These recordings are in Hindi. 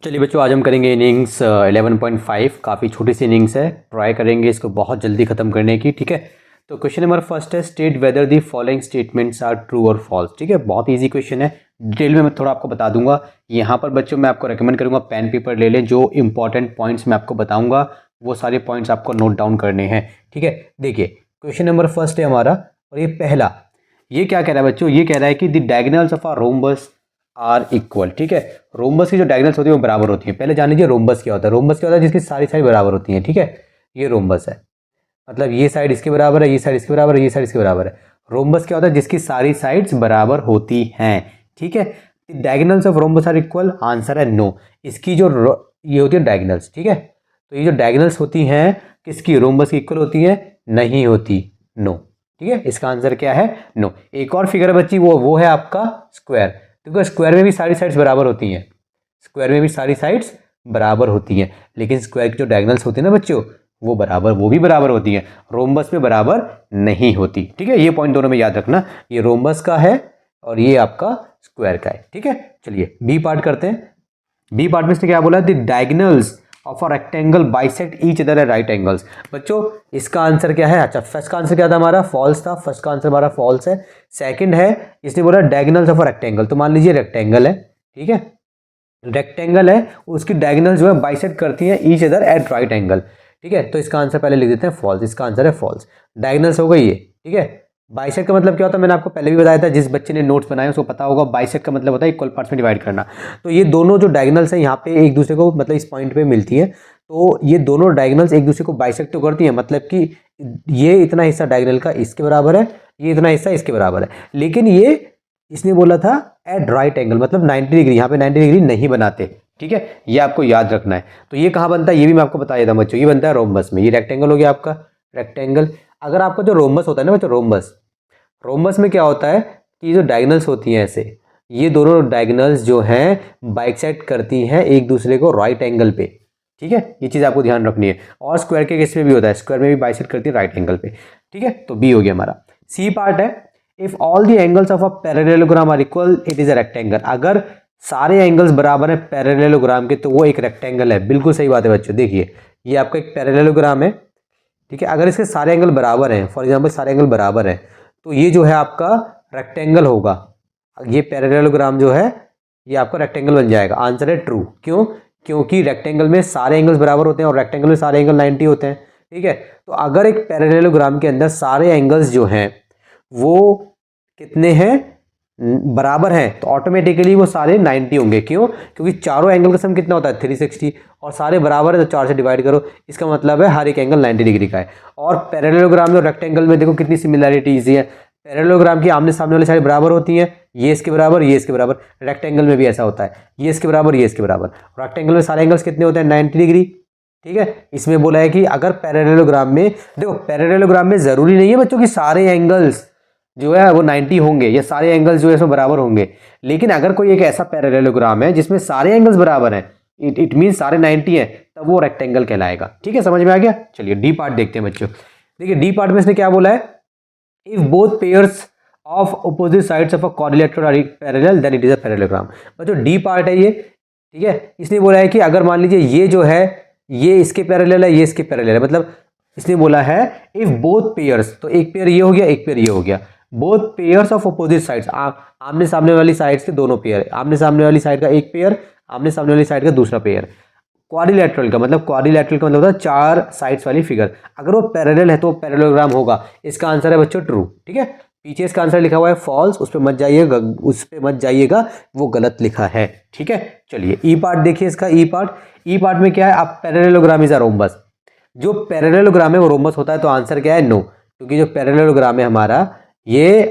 चलिए बच्चों, आज हम करेंगे इनिंग्स 11.5। काफ़ी छोटी सी इनिंग्स है, ट्राई करेंगे इसको बहुत जल्दी ख़त्म करने की। ठीक है, तो क्वेश्चन नंबर फर्स्ट है, state whether the following statements are true और फॉल्स। ठीक है, बहुत इजी क्वेश्चन है, डिटेल में मैं थोड़ा आपको बता दूंगा। यहाँ पर बच्चों मैं आपको रेकमेंड करूँगा पेन पेपर ले लें, जो इंपॉर्टेंट पॉइंट्स मैं आपको बताऊँगा वो सारे पॉइंट्स आपको नोट डाउन करने हैं। ठीक है, देखिए क्वेश्चन नंबर फर्स्ट है हमारा, और ये पहला, ये क्या कह रहा है बच्चों, ये कह रहा है कि the diagonals of a rhombus are equal. ठीक है, रोम्बस की जो डायगोनल्स होती है वो बराबर होती है। पहले जान लीजिए रोम्बस क्या होता है। रोम्बस क्या होता है, जिसकी सारी साइड बराबर होती है। ठीक है, ये रोम्बस है, मतलब ये साइड इसके बराबर है, ये साइड इसके बराबर है, ये साइड इसके बराबर है। रोम्बस क्या होता है, जिसकी सारी साइड्स बराबर होती हैं। ठीक है, diagonals of rhombus are equal, answer है नो। इसकी जो ये होती है डायगोनल्स, ठीक है, तो ये जो डायगोनल्स होती हैं किसकी, रोम्बस की इक्वल होती है, नहीं होती, नो। ठीक है, इसका आंसर क्या है, नो। एक और फिगर है बच्ची, वो है आपका स्क्वायर, क्योंकि स्क्वायर में भी सारी साइड्स बराबर होती हैं। स्क्वायर में भी सारी साइड्स बराबर होती हैं, लेकिन स्क्वायर की जो डायगोनल्स होती है ना बच्चों, वो भी बराबर होती हैं, रोम्बस में बराबर नहीं होती। ठीक है, ये पॉइंट दोनों में याद रखना, ये रोम्बस का है और ये आपका स्क्वायर का है। ठीक है, चलिए बी पार्ट करते हैं। बी पार्ट में इसने क्या बोला, the diagonals of a rectangle bisect each other at right angles. बच्चों इसका आंसर क्या है, अच्छा फर्स्ट का आंसर क्या था हमारा, फॉल्स था, फर्स्ट का आंसर हमारा फॉल्स है। सेकंड है, इसने बोला डायगोनल्स ऑफ अ रेक्टेंगल, तो मान लीजिए रेक्टेंगल है, ठीक है, रेक्टेंगल है, उसकी डायगोनल जो है बाइसेक्ट करती है each other at right angle. ठीक है, तो इसका आंसर पहले लिख देते हैं फॉल्स, इसका आंसर है फॉल्स। डायगोनल्स हो गई ये, ठीक है। बाइसेक्ट का मतलब क्या होता है, मैंने आपको पहले भी बताया था, जिस बच्चे ने नोट्स बनाए उसको पता होगा, बाइसेक्ट का मतलब होता है इक्वल पार्ट्स में डिवाइड करना। तो ये दोनों जो डायगोनल्स हैं यहाँ पे एक दूसरे को, मतलब इस पॉइंट पे मिलती हैं, तो ये दोनों डायगोनल्स एक दूसरे को बाइसेक्ट तो करती हैं, मतलब कि ये इतना हिस्सा डायगोनल का इसके बराबर है, ये इतना हिस्सा इसके बराबर है, लेकिन ये इसने बोला था एट राइट एंगल, मतलब 90 डिग्री, यहाँ पे 90 डिग्री नहीं बनाते। ठीक है, ये आपको याद रखना है। तो ये कहाँ बनता है, ये भी मैं आपको बताया था बच्चों, ये बनता है रोम्बस में। ये रेक्टेंगल हो गया आपका, रेक्टेंगल। अगर आपका जो रोम्बस होता है ना बच्चों, रोम्बस में क्या होता है कि जो डायगोनल्स होती हैं ऐसे, ये दोनों डायगोनल्स जो हैं बाइसेक्ट करती हैं एक दूसरे को राइट एंगल पे। ठीक है, ये चीज़ आपको ध्यान रखनी है। और स्क्वायर के केस में भी होता है, स्क्वायर में भी बाइसेक्ट करती है राइट एंगल पे। ठीक है, तो बी हो गया हमारा। सी पार्ट है, if all the angles of a parallelogram are equal it is a rectangle. अगर सारे एंगल्स बराबर है पैरेललोग्राम के, तो वो एक रेक्टेंगल है। बिल्कुल सही बात है बच्चों, देखिए ये आपका एक पैरेललोग्राम है, ठीक है। अगर इसके सारे एंगल बराबर हैं, फॉर एग्जांपल सारे एंगल बराबर हैं, तो ये जो है आपका रेक्टेंगल होगा। ये पैरेललोग्राम जो है ये आपका रेक्टेंगल बन जाएगा। आंसर है ट्रू। क्यों, क्योंकि रेक्टेंगल में सारे एंगल्स बराबर होते हैं और रेक्टेंगल में सारे एंगल 90 होते हैं। ठीक है, तो अगर एक पैरेललोग्राम के अंदर सारे एंगल्स जो हैं वो कितने हैं, बराबर हैं, तो ऑटोमेटिकली वो सारे 90 होंगे। क्यों, क्योंकि चारों एंगल का सम कितना होता है 360, और सारे बराबर है तो 4 से डिवाइड करो, इसका मतलब है हर एक एंगल 90 डिग्री का है। और पैरेललोग्राम में रेक्टेंगल में देखो कितनी सिमिलैरिटीज है, पैरेललोग्राम की आमने सामने वाली साइड बराबर होती हैं, ये इसके बराबर, ये इसके बराबर। रेक्टेंगल में भी ऐसा होता है, ये इसके बराबर, ये इसके बराबर। रेक्टेंगल में सारे एंगल्स कितने होते हैं, 90 डिग्री। ठीक है, इसमें बोला है कि अगर पैरेललोग्राम में, देखो पैरेललोग्राम में जरूरी नहीं है बच्चों कि सारे एंगल्स जो है वो 90 होंगे या सारे एंगल्स जो है इसमें बराबर होंगे, लेकिन अगर कोई एक ऐसा पैरेललोग्राम है जिसमें सारे एंगल्स बराबर हैं, इट मीन सारे 90 हैं, तब वो रेक्टेंगल कहलाएगा। ठीक है, समझ में आ गया। चलिए डी पार्ट देखते हैं बच्चों। देखिए डी पार्ट में इसने क्या बोला है, if both pairs of opposite sides of a quadrilateral are parallel then it is a parallelogram. बच्चों डी पार्ट है ये, ठीक है। इसने बोला है कि अगर मान लीजिए ये जो है ये इसके पैरेलल है, ये इसके पैरेलल है, मतलब इसने बोला है इफ बोथ पेयर्स, तो एक पेयर ये हो गया, एक पेयर ये हो गया, both pairs of opposite sides, आमने सामने वाली साइड्स के दोनों पेयर, आमने सामने वाली साइड का एक पेयर, आमने सामने वाली साइड का दूसरा पेयर। क्वाड्रिलेटरल का मतलब मतलब होता है 4 साइड्स वाली फिगर, अगर वो पैरेलल है तो पैरेललोग्राम होगा। इसका आंसर है बच्चों ट्रू। ठीक है, पीछे इसका आंसर लिखा हुआ है फॉल्स, उस पर मत जाइएगा, वो गलत लिखा है। ठीक है, चलिए ई पार्ट देखिए इसका। ई पार्ट में क्या है, आप पैरेललोग्राम इज अ रोम्बस, जो पैरेललोग्राम है वो रोम्बस होता है, तो आंसर क्या है नो, क्योंकि जो पैरेललोग्राम है हमारा ये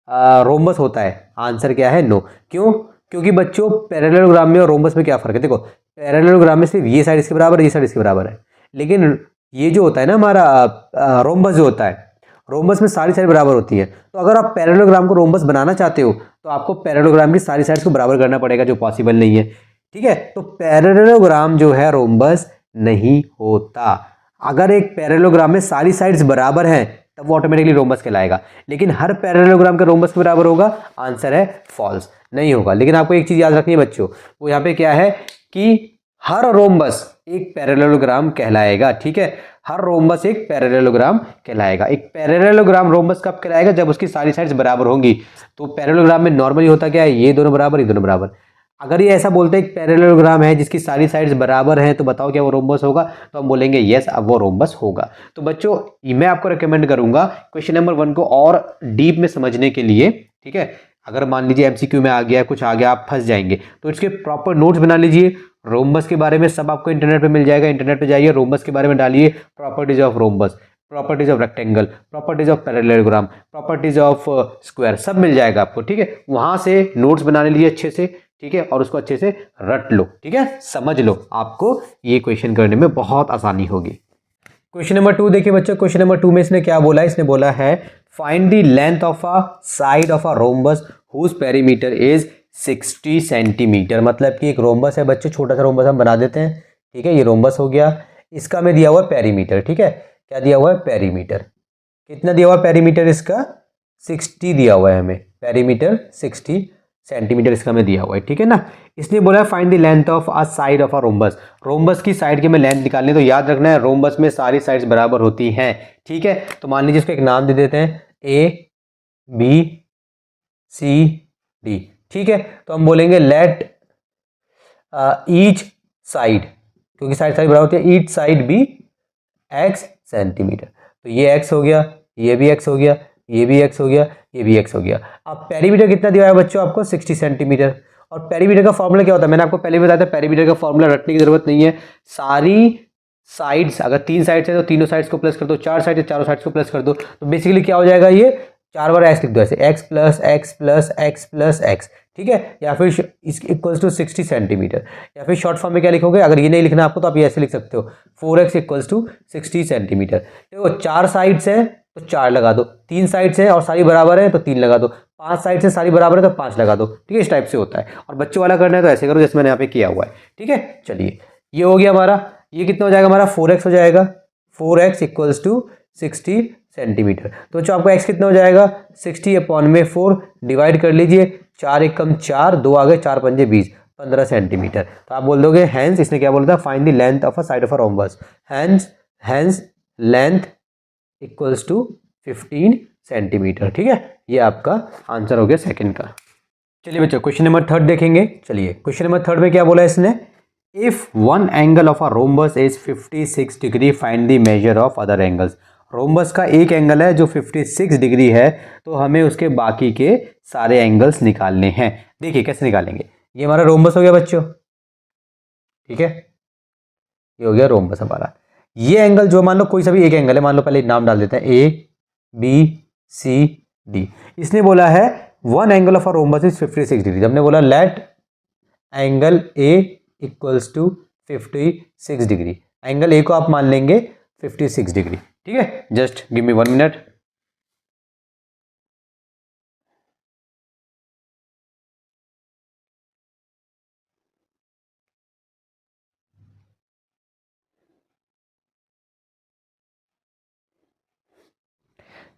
रोम्बस होता है। आंसर क्या है नो। क्यों, क्योंकि बच्चों पैरेललोग्राम में और रोम्बस में क्या फर्क है, देखो पैरेललोग्राम में सिर्फ ये साइड इसके बराबर है, ये साइड इसके बराबर है, लेकिन ये जो होता है ना हमारा रोम्बस जो होता है, रोम्बस में सारी साइड बराबर होती है। तो अगर आप पैरेललोग्राम को रोम्बस बनाना चाहते हो तो आपको पैरेललोग्राम की सारी साइड्स को बराबर करना पड़ेगा, जो पॉसिबल नहीं है। ठीक है, तो पैरेललोग्राम जो है रोम्बस नहीं होता। अगर एक पैरेललोग्राम में सारी साइड्स बराबर हैं तब वो ऑटोमेटिकली रोम्बस कहलाएगा, लेकिन हर पैरेललोग्राम का रोम्बस के बराबर होगा, आंसर है फॉल्स, नहीं होगा। लेकिन आपको एक चीज याद रखनी है बच्चों, वो यहाँ पे क्या है कि हर रोम्बस एक पैरेललोग्राम कहलाएगा, ठीक है, हर रोम्बस एक पैरेललोग्राम कहलाएगा। एक पैरेललोग्राम रोम्बस कब कहलाएगा, जब उसकी सारी साइड्स बराबर होंगी। तो पैरेललोग्राम में नॉर्मली होता क्या है, ये दोनों बराबर, ये दोनों बराबर। अगर ये ऐसा बोलते हैं एक पैरेललोग्राम है जिसकी सारी साइड्स बराबर हैं, तो बताओ क्या वो रोम्बस होगा, तो हम बोलेंगे यस, अब वो रोम्बस होगा। तो बच्चों मैं आपको रिकमेंड करूंगा क्वेश्चन नंबर 1 को और डीप में समझने के लिए, ठीक है। अगर मान लीजिए एमसीक्यू में आ गया, कुछ आ गया, आप फंस जाएंगे, तो इसके प्रॉपर नोट्स बना लीजिए। रोम्बस के बारे में सब आपको इंटरनेट पे मिल जाएगा, इंटरनेट पे जाइए, रोम्बस के बारे में डालिए, properties of rhombus, properties of rectangle, properties of parallelogram, properties of square, सब मिल जाएगा आपको, ठीक है। वहां से नोट्स बना लीजिए अच्छे से, ठीक है, और उसको अच्छे से रट लो, ठीक है, समझ लो, आपको ये क्वेश्चन करने में बहुत आसानी होगी। क्वेश्चन नंबर 2 देखिए बच्चों, क्वेश्चन नंबर 2 में इसने क्या बोला है, इसने बोला है find the length of a side of a rhombus whose perimeter is 60 centimetre. मतलब कि एक रोम्बस है बच्चों, छोटा सा रोम्बस हम बना देते हैं, ठीक है, ये रोम्बस हो गया, इसका में दिया हुआ है पेरीमीटर, ठीक है, क्या दिया हुआ है, पेरीमीटर। कितना दिया हुआ है पेरीमीटर इसका, 60 दिया हुआ है हमें, पेरीमीटर 60 सेंटीमीटर इसका में दिया हुआ है, ठीक है ना। इसने बोला है find the length of a side of a rhombus. Rhombus की साइड की हमें लेंथ निकालनी है, तो याद रखना है रोम्बस में सारी साइड्स बराबर होती हैं, ठीक है। तो मान लीजिए इसको एक नाम दे देते हैं ए बी सी डी, ठीक है। तो हम बोलेंगे लेट ईच साइड, क्योंकि साइड साइड बराबर होती है, each side be x centimetre. तो ये x हो गया, ये भी x हो गया, ये भी x हो गया, ये भी x हो गया। अब पेरीमीटर कितना दिया है बच्चों आपको, 60 सेंटीमीटर। और पेरीमीटर का फॉर्मूला क्या होता है, मैंने आपको पहले भी बताया था, पेरीमीटर का फॉर्मूला रटने की जरूरत नहीं है। सारी साइड्स, अगर 3 साइड्स है तो तीनों साइड्स को प्लस कर दो, 4 साइड है चारों साइड्स को प्लस कर दो, तो बेसिकली क्या हो जाएगा, ये 4 बार x लिख दो ऐसे, x plus x plus x plus x, ठीक है, या फिर इक्वल्स टू 60 सेंटीमीटर। या फिर शॉर्ट फॉर्म में क्या लिखोगे, अगर ये नहीं लिखना आपको तो आप ये ऐसे लिख सकते हो, 4x इक्वल्स टू 60 सेंटीमीटर। देखो 4 साइड्स है तो 4 लगा दो, 3 साइड्स है और सारी बराबर है तो 3 लगा दो, 5 साइड से सारी बराबर है तो 5 लगा दो, ठीक है, इस टाइप से होता है। और बच्चों वाला करना है तो ऐसे करो जैसे मैंने यहाँ पे किया हुआ है, ठीक है। चलिए ये हो गया हमारा, ये कितना हो जाएगा हमारा, 4x हो जाएगा, 4x इक्वल्स टू 60 सेंटीमीटर। तो बच्चों आपका x कितना हो जाएगा, 60 अपॉन में 4 डिवाइड कर लीजिए, 4 एकम 4, 2 आ गए, 4 पंजे 20, 15 सेंटीमीटर। तो आप बोल दोगे हैंस, इसने क्या बोला था, find the length of a side of a rhombus, hence length equals to 15 centimetre, ठीक है। ये आपका आंसर हो गया सेकंड का। चलिए बच्चों क्वेश्चन नंबर 3 देखेंगे। चलिए क्वेश्चन नंबर 3 में क्या बोला इसने, if one angle of a rhombus is 56 degree find the measure of other angles. Rhombus का एक एंगल है जो 56 डिग्री है, तो हमें उसके बाकी के सारे एंगल्स निकालने हैं। देखिए कैसे निकालेंगे, ये हमारा रोम्बस हो गया बच्चों, ठीक है, ये हो गया रोम्बस हमारा। ये एंगल जो मान लो कोई सा भी एक एंगल है, मान लो पहले नाम डाल देते हैं ए बी सी डी। इसने बोला है one angle of a rhombus is 56 degree. हमने बोला let angle A equals to 56 degree. Angle A को आप मान लेंगे 56 डिग्री, ठीक है। Just give me 1 minute.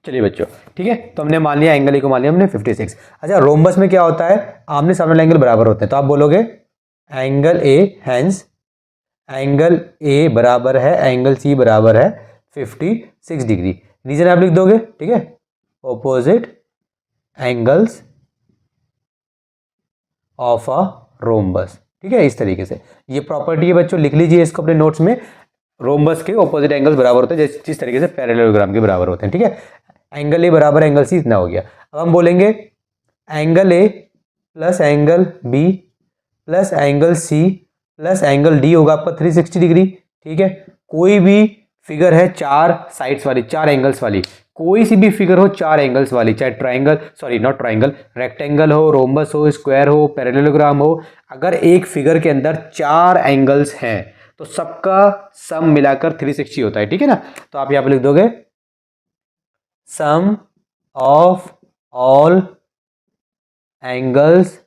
चलिए बच्चों, ठीक है, तो हमने मान लिया एंगल ए को मान लिया हमने 56। अच्छा रोम्बस में क्या होता है, आमने सामने वाले एंगल बराबर होते हैं, तो आप बोलोगे angle A hence angle A बराबर है एंगल सी बराबर है 56 डिग्री। रीजन आप लिख दोगे, ठीक है, opposite angles of a rhombus, ठीक है, इस तरीके से। ये प्रॉपर्टी है बच्चों, लिख लीजिए इसको अपने नोट्स में। रोम्बस के ऑपोजिट एंगल्स बराबर होते हैं जिस तरीके से पैरेललोग्राम के बराबर होते हैं, ठीक है। एंगल ए बराबर एंगल सी, इतना हो गया। अब हम बोलेंगे angle A plus angle B plus angle C plus angle D होगा आपका 360 डिग्री, ठीक है। कोई भी फिगर है 4 साइड्स वाली, 4 एंगल्स वाली, कोई सी भी फिगर हो 4 एंगल्स वाली, चाहे triangle, sorry not triangle, rectangle हो, रोम्बस हो, स्क्वायर हो, पैरेललोग्राम हो, अगर एक फिगर के अंदर 4 एंगल्स हैं तो सबका सम मिलाकर 360 होता है, ठीक है ना। तो आप यहाँ पे लिख दोगे sum of all angles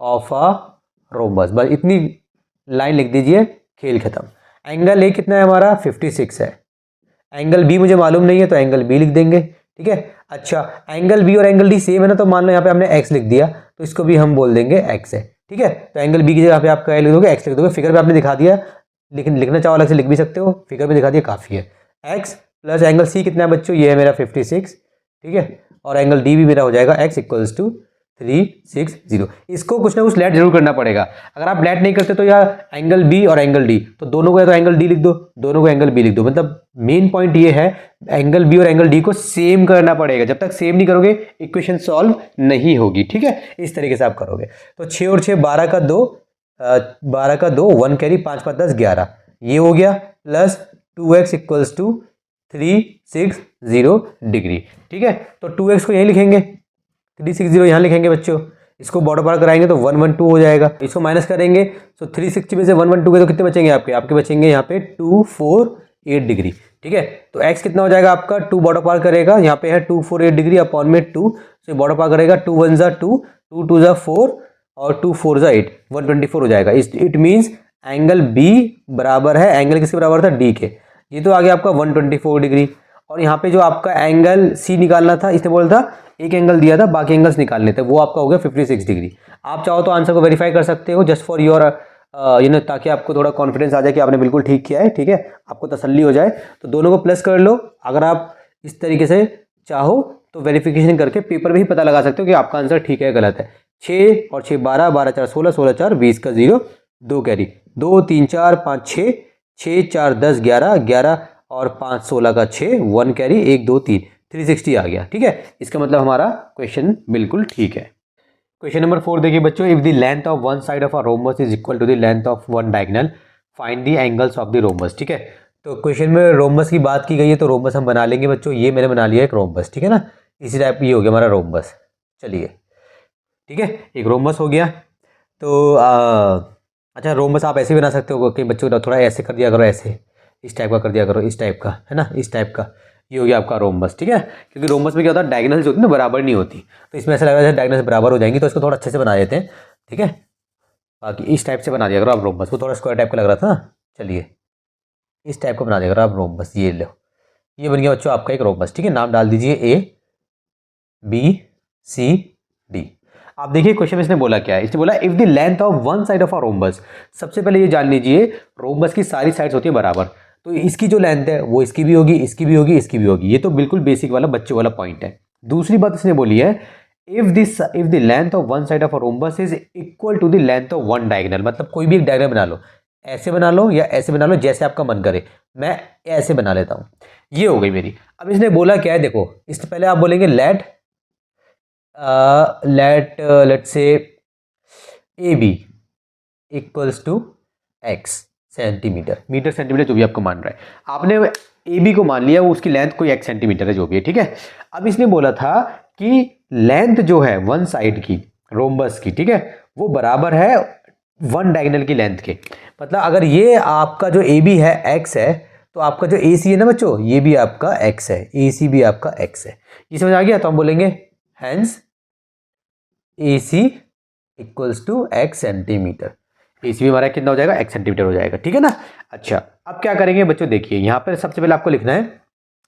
of a rhombus. बस इतनी लाइन लिख दीजिए, खेल खत्म। एंगल ए कितना है हमारा 56 है, एंगल बी मुझे मालूम नहीं है तो एंगल बी लिख देंगे, ठीक है। अच्छा एंगल बी और एंगल डी सेम है ना, तो मान लो यहाँ पे हमने एक्स लिख दिया तो इसको भी हम बोल देंगे एक्स है, ठीक है। तो एंगल बी की जगह पे आप क्या लिख दोगे, एक्स लिख दोगे। फिगर पे आपने दिखा दिया, लेकिन लिखना चाहो अलग से लिख भी सकते हो, फिगर पे दिखा दिया काफ़ी है। एक्स प्लस एंगल सी कितना है बच्चों, ये है मेरा 56, ठीक है। और एंगल डी भी मेरा हो जाएगा एक्स इक्वल्स टू 360। इसको कुछ ना कुछ लेट जरूर करना पड़ेगा। अगर आप लेट नहीं करते तो यार एंगल बी और एंगल डी, तो दोनों को या तो एंगल डी लिख दो, दोनों को एंगल बी लिख दो। मतलब मेन पॉइंट ये है एंगल बी और एंगल डी को सेम करना पड़ेगा। जब तक सेम नहीं करोगे इक्वेशन सॉल्व नहीं होगी, ठीक है। इस तरीके से आप करोगे। तो 6 और 6 12 का 2, 12 का 2, 1 कैरी, 5 5 10 11, ये हो गया। Plus 2x equals to 360 degree, ठीक है। तो 2x को यहीं लिखेंगे, 360 यहाँ लिखेंगे बच्चों। इसको बॉर्डर पार कराएंगे तो 112 हो जाएगा। इसको माइनस करेंगे तो 360 में से 112 गए तो कितने बचेंगे आपके बचेंगे यहाँ पे 248 डिग्री, ठीक है। तो x कितना हो जाएगा आपका, 2 बॉर्डर पार करेगा, यहाँ पे है 248 डिग्री अपॉन में 2, से बॉर्डर पार करेगा, 2 1 जा 2, 2 2 जा 4 और 2 4 जा 8, 124 हो जाएगा। इट मीन्स एंगल बी बराबर है, एंगल किसके बराबर था, डी के। ये तो आ गया आपका 124 डिग्री। और यहाँ पे जो आपका एंगल सी निकालना था, इसने बोला था एक एंगल दिया था, बाकी एंगल्स निकालने थे, वो आपका हो गया 56 डिग्री। आप चाहो तो आंसर को वेरीफाई कर सकते हो जस्ट फॉर योर ताकि आपको थोड़ा कॉन्फिडेंस आ जाए कि आपने बिल्कुल ठीक किया है, ठीक है, आपको तसल्ली हो जाए। तो दोनों को प्लस कर लो। अगर आप इस तरीके से चाहो तो वेरिफिकेशन करके पेपर में ही पता लगा सकते हो कि आपका आंसर ठीक है गलत है। 6 और 6 12, 12 4 16, 16 4 20 का 0, 2 कैरी, 2 3 4 5 6, 6 4 10 11, 11 और 5 16 का 6, 1 कैरी, 1 2 3, 360 आ गया, ठीक है। इसका मतलब हमारा क्वेश्चन बिल्कुल ठीक है। क्वेश्चन नंबर 4 देखिए बच्चों, if the length of one side of a rhombus is equal to the length of one diagonal, find the angles of the rhombus, ठीक है। तो क्वेश्चन में रोम्बस की बात की गई है, तो रोम्बस हम बना लेंगे बच्चों। ये मैंने बना लिया एक रोम्बस, ठीक है ना, इसी टाइप ये हो गया हमारा रोम्बस। चलिए ठीक है, एक रोम्बस हो गया। तो अच्छा, रोम्बस आप ऐसे बना सकते हो कि बच्चों थोड़ा ऐसे कर दिया करो, ऐसे इस टाइप का कर दिया करो, इस टाइप का, है ना, इस टाइप का। ये हो गया आपका रोम्बस, ठीक है। क्योंकि रोम्बस में क्या होता है, डायगोनल्स होती है ना, बराबर नहीं होती, तो इसमें ऐसा लग रहा है डायगोनल्स बराबर हो जाएंगी। तो इसको थोड़ा अच्छे से बना देते हैं, ठीक है। बाकी इस टाइप से बना दिया करो आप रोम्बस, वो थोड़ा स्क्वायर टाइप का लग रहा था ना। चलिए इस टाइप का बना दिया करो आप रोम्बस। ये लो, ये बन गया बच्चों आपका एक रोम्बस, ठीक है। नाम डाल दीजिए ABCD। आप देखिए क्वेश्चन में इसने बोला क्या है, इसने बोला if the length of one side of a rhombus. सबसे पहले ये जान लीजिए रोम्बस की सारी साइड्स होती है बराबर, तो इसकी जो लेंथ है वो इसकी भी होगी, इसकी भी होगी, इसकी भी होगी। ये तो बिल्कुल बेसिक वाला बच्चों वाला पॉइंट है। दूसरी बात इसने बोली है if the length of one side of a rhombus is equal to the length of one diagonal. मतलब कोई भी एक डायग्राम बना लो, ऐसे बना लो या ऐसे बना लो, जैसे आपका मन करे। मैं ऐसे बना लेता हूँ, ये हो गई मेरी। अब इसने बोला क्या है, देखो इससे पहले आप बोलेंगे let say AB equals to x centimetre, metre centimetre जो भी आपको मान रहा है। आपने AB को मान लिया, वो उसकी लेंथ कोई x सेंटीमीटर है, जो भी है, ठीक है। अब इसने बोला था कि लेंथ जो है वन साइड की रोम्बस की, ठीक है, वो बराबर है वन डायगोनल की लेंथ के। मतलब अगर ये आपका जो AB है x है, तो आपका जो AC है ना बच्चों, ये भी आपका x है, AC भी आपका x है। ये समझ आ गया। तो हम बोलेंगे hence AC equals to x centimetre. AC भी हमारा कितना हो जाएगा, x सेंटीमीटर हो जाएगा, ठीक है ना। अच्छा, अब क्या करेंगे बच्चों, देखिए यहाँ पर सबसे पहले आपको लिखना है,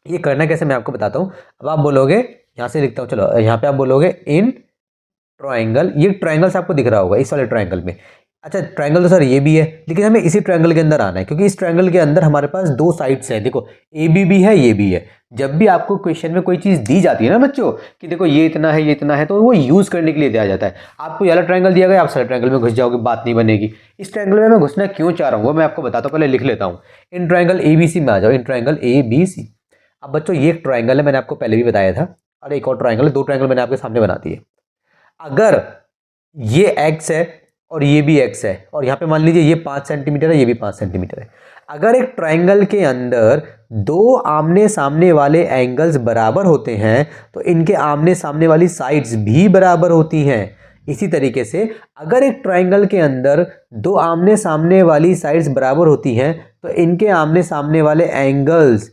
ये करना कैसे मैं आपको बताता हूँ। अब आप बोलोगे, यहाँ से लिखता हूँ, चलो यहाँ पे आप बोलोगे इन ट्रायंगल। ये ट्रायंगल से आपको दिख रहा होगा इस वाले ट्रायंगल में। अच्छा, ट्रायंगल तो सर ये भी है, लेकिन हमें इसी ट्रायंगल के अंदर आना है, क्योंकि इस ट्रायंगल के अंदर हमारे पास दो साइड्स हैं। देखो AB भी है, ये भी है। जब भी आपको क्वेश्चन में कोई चीज़ दी जाती है ना बच्चों, कि देखो ये इतना है, ये इतना है, तो वो यूज़ करने के लिए दिया जाता है। आपको ये वाला ट्रायंगल दिया गया, आप सारे ट्रायंगल में घुस जाओगे, बात नहीं बनेगी। इस ट्रायंगल में मैं घुसना क्यों चाह रहा हूँ वो मैं आपको बताता हूँ, पहले लिख लेता हूँ। इन ट्रायंगल ABC में आ जाओ, इन ट्रायंगल ABC। अब बच्चों ये एक ट्रायंगल है, मैंने आपको पहले भी बताया था, और एक और ट्रायंगल है, दो ट्रायंगल मैंने आपके सामने बना दिए। अगर ये x है और ये भी x है, और यहाँ पे मान लीजिए ये 5 सेंटीमीटर है, ये भी 5 सेंटीमीटर है। अगर एक ट्रायंगल के अंदर दो आमने सामने वाले एंगल्स बराबर होते हैं, तो इनके आमने सामने वाली साइड्स भी बराबर होती हैं। इसी तरीके से अगर एक ट्रायंगल के अंदर दो आमने सामने वाली साइड्स बराबर होती हैं, तो इनके आमने सामने वाले एंगल्स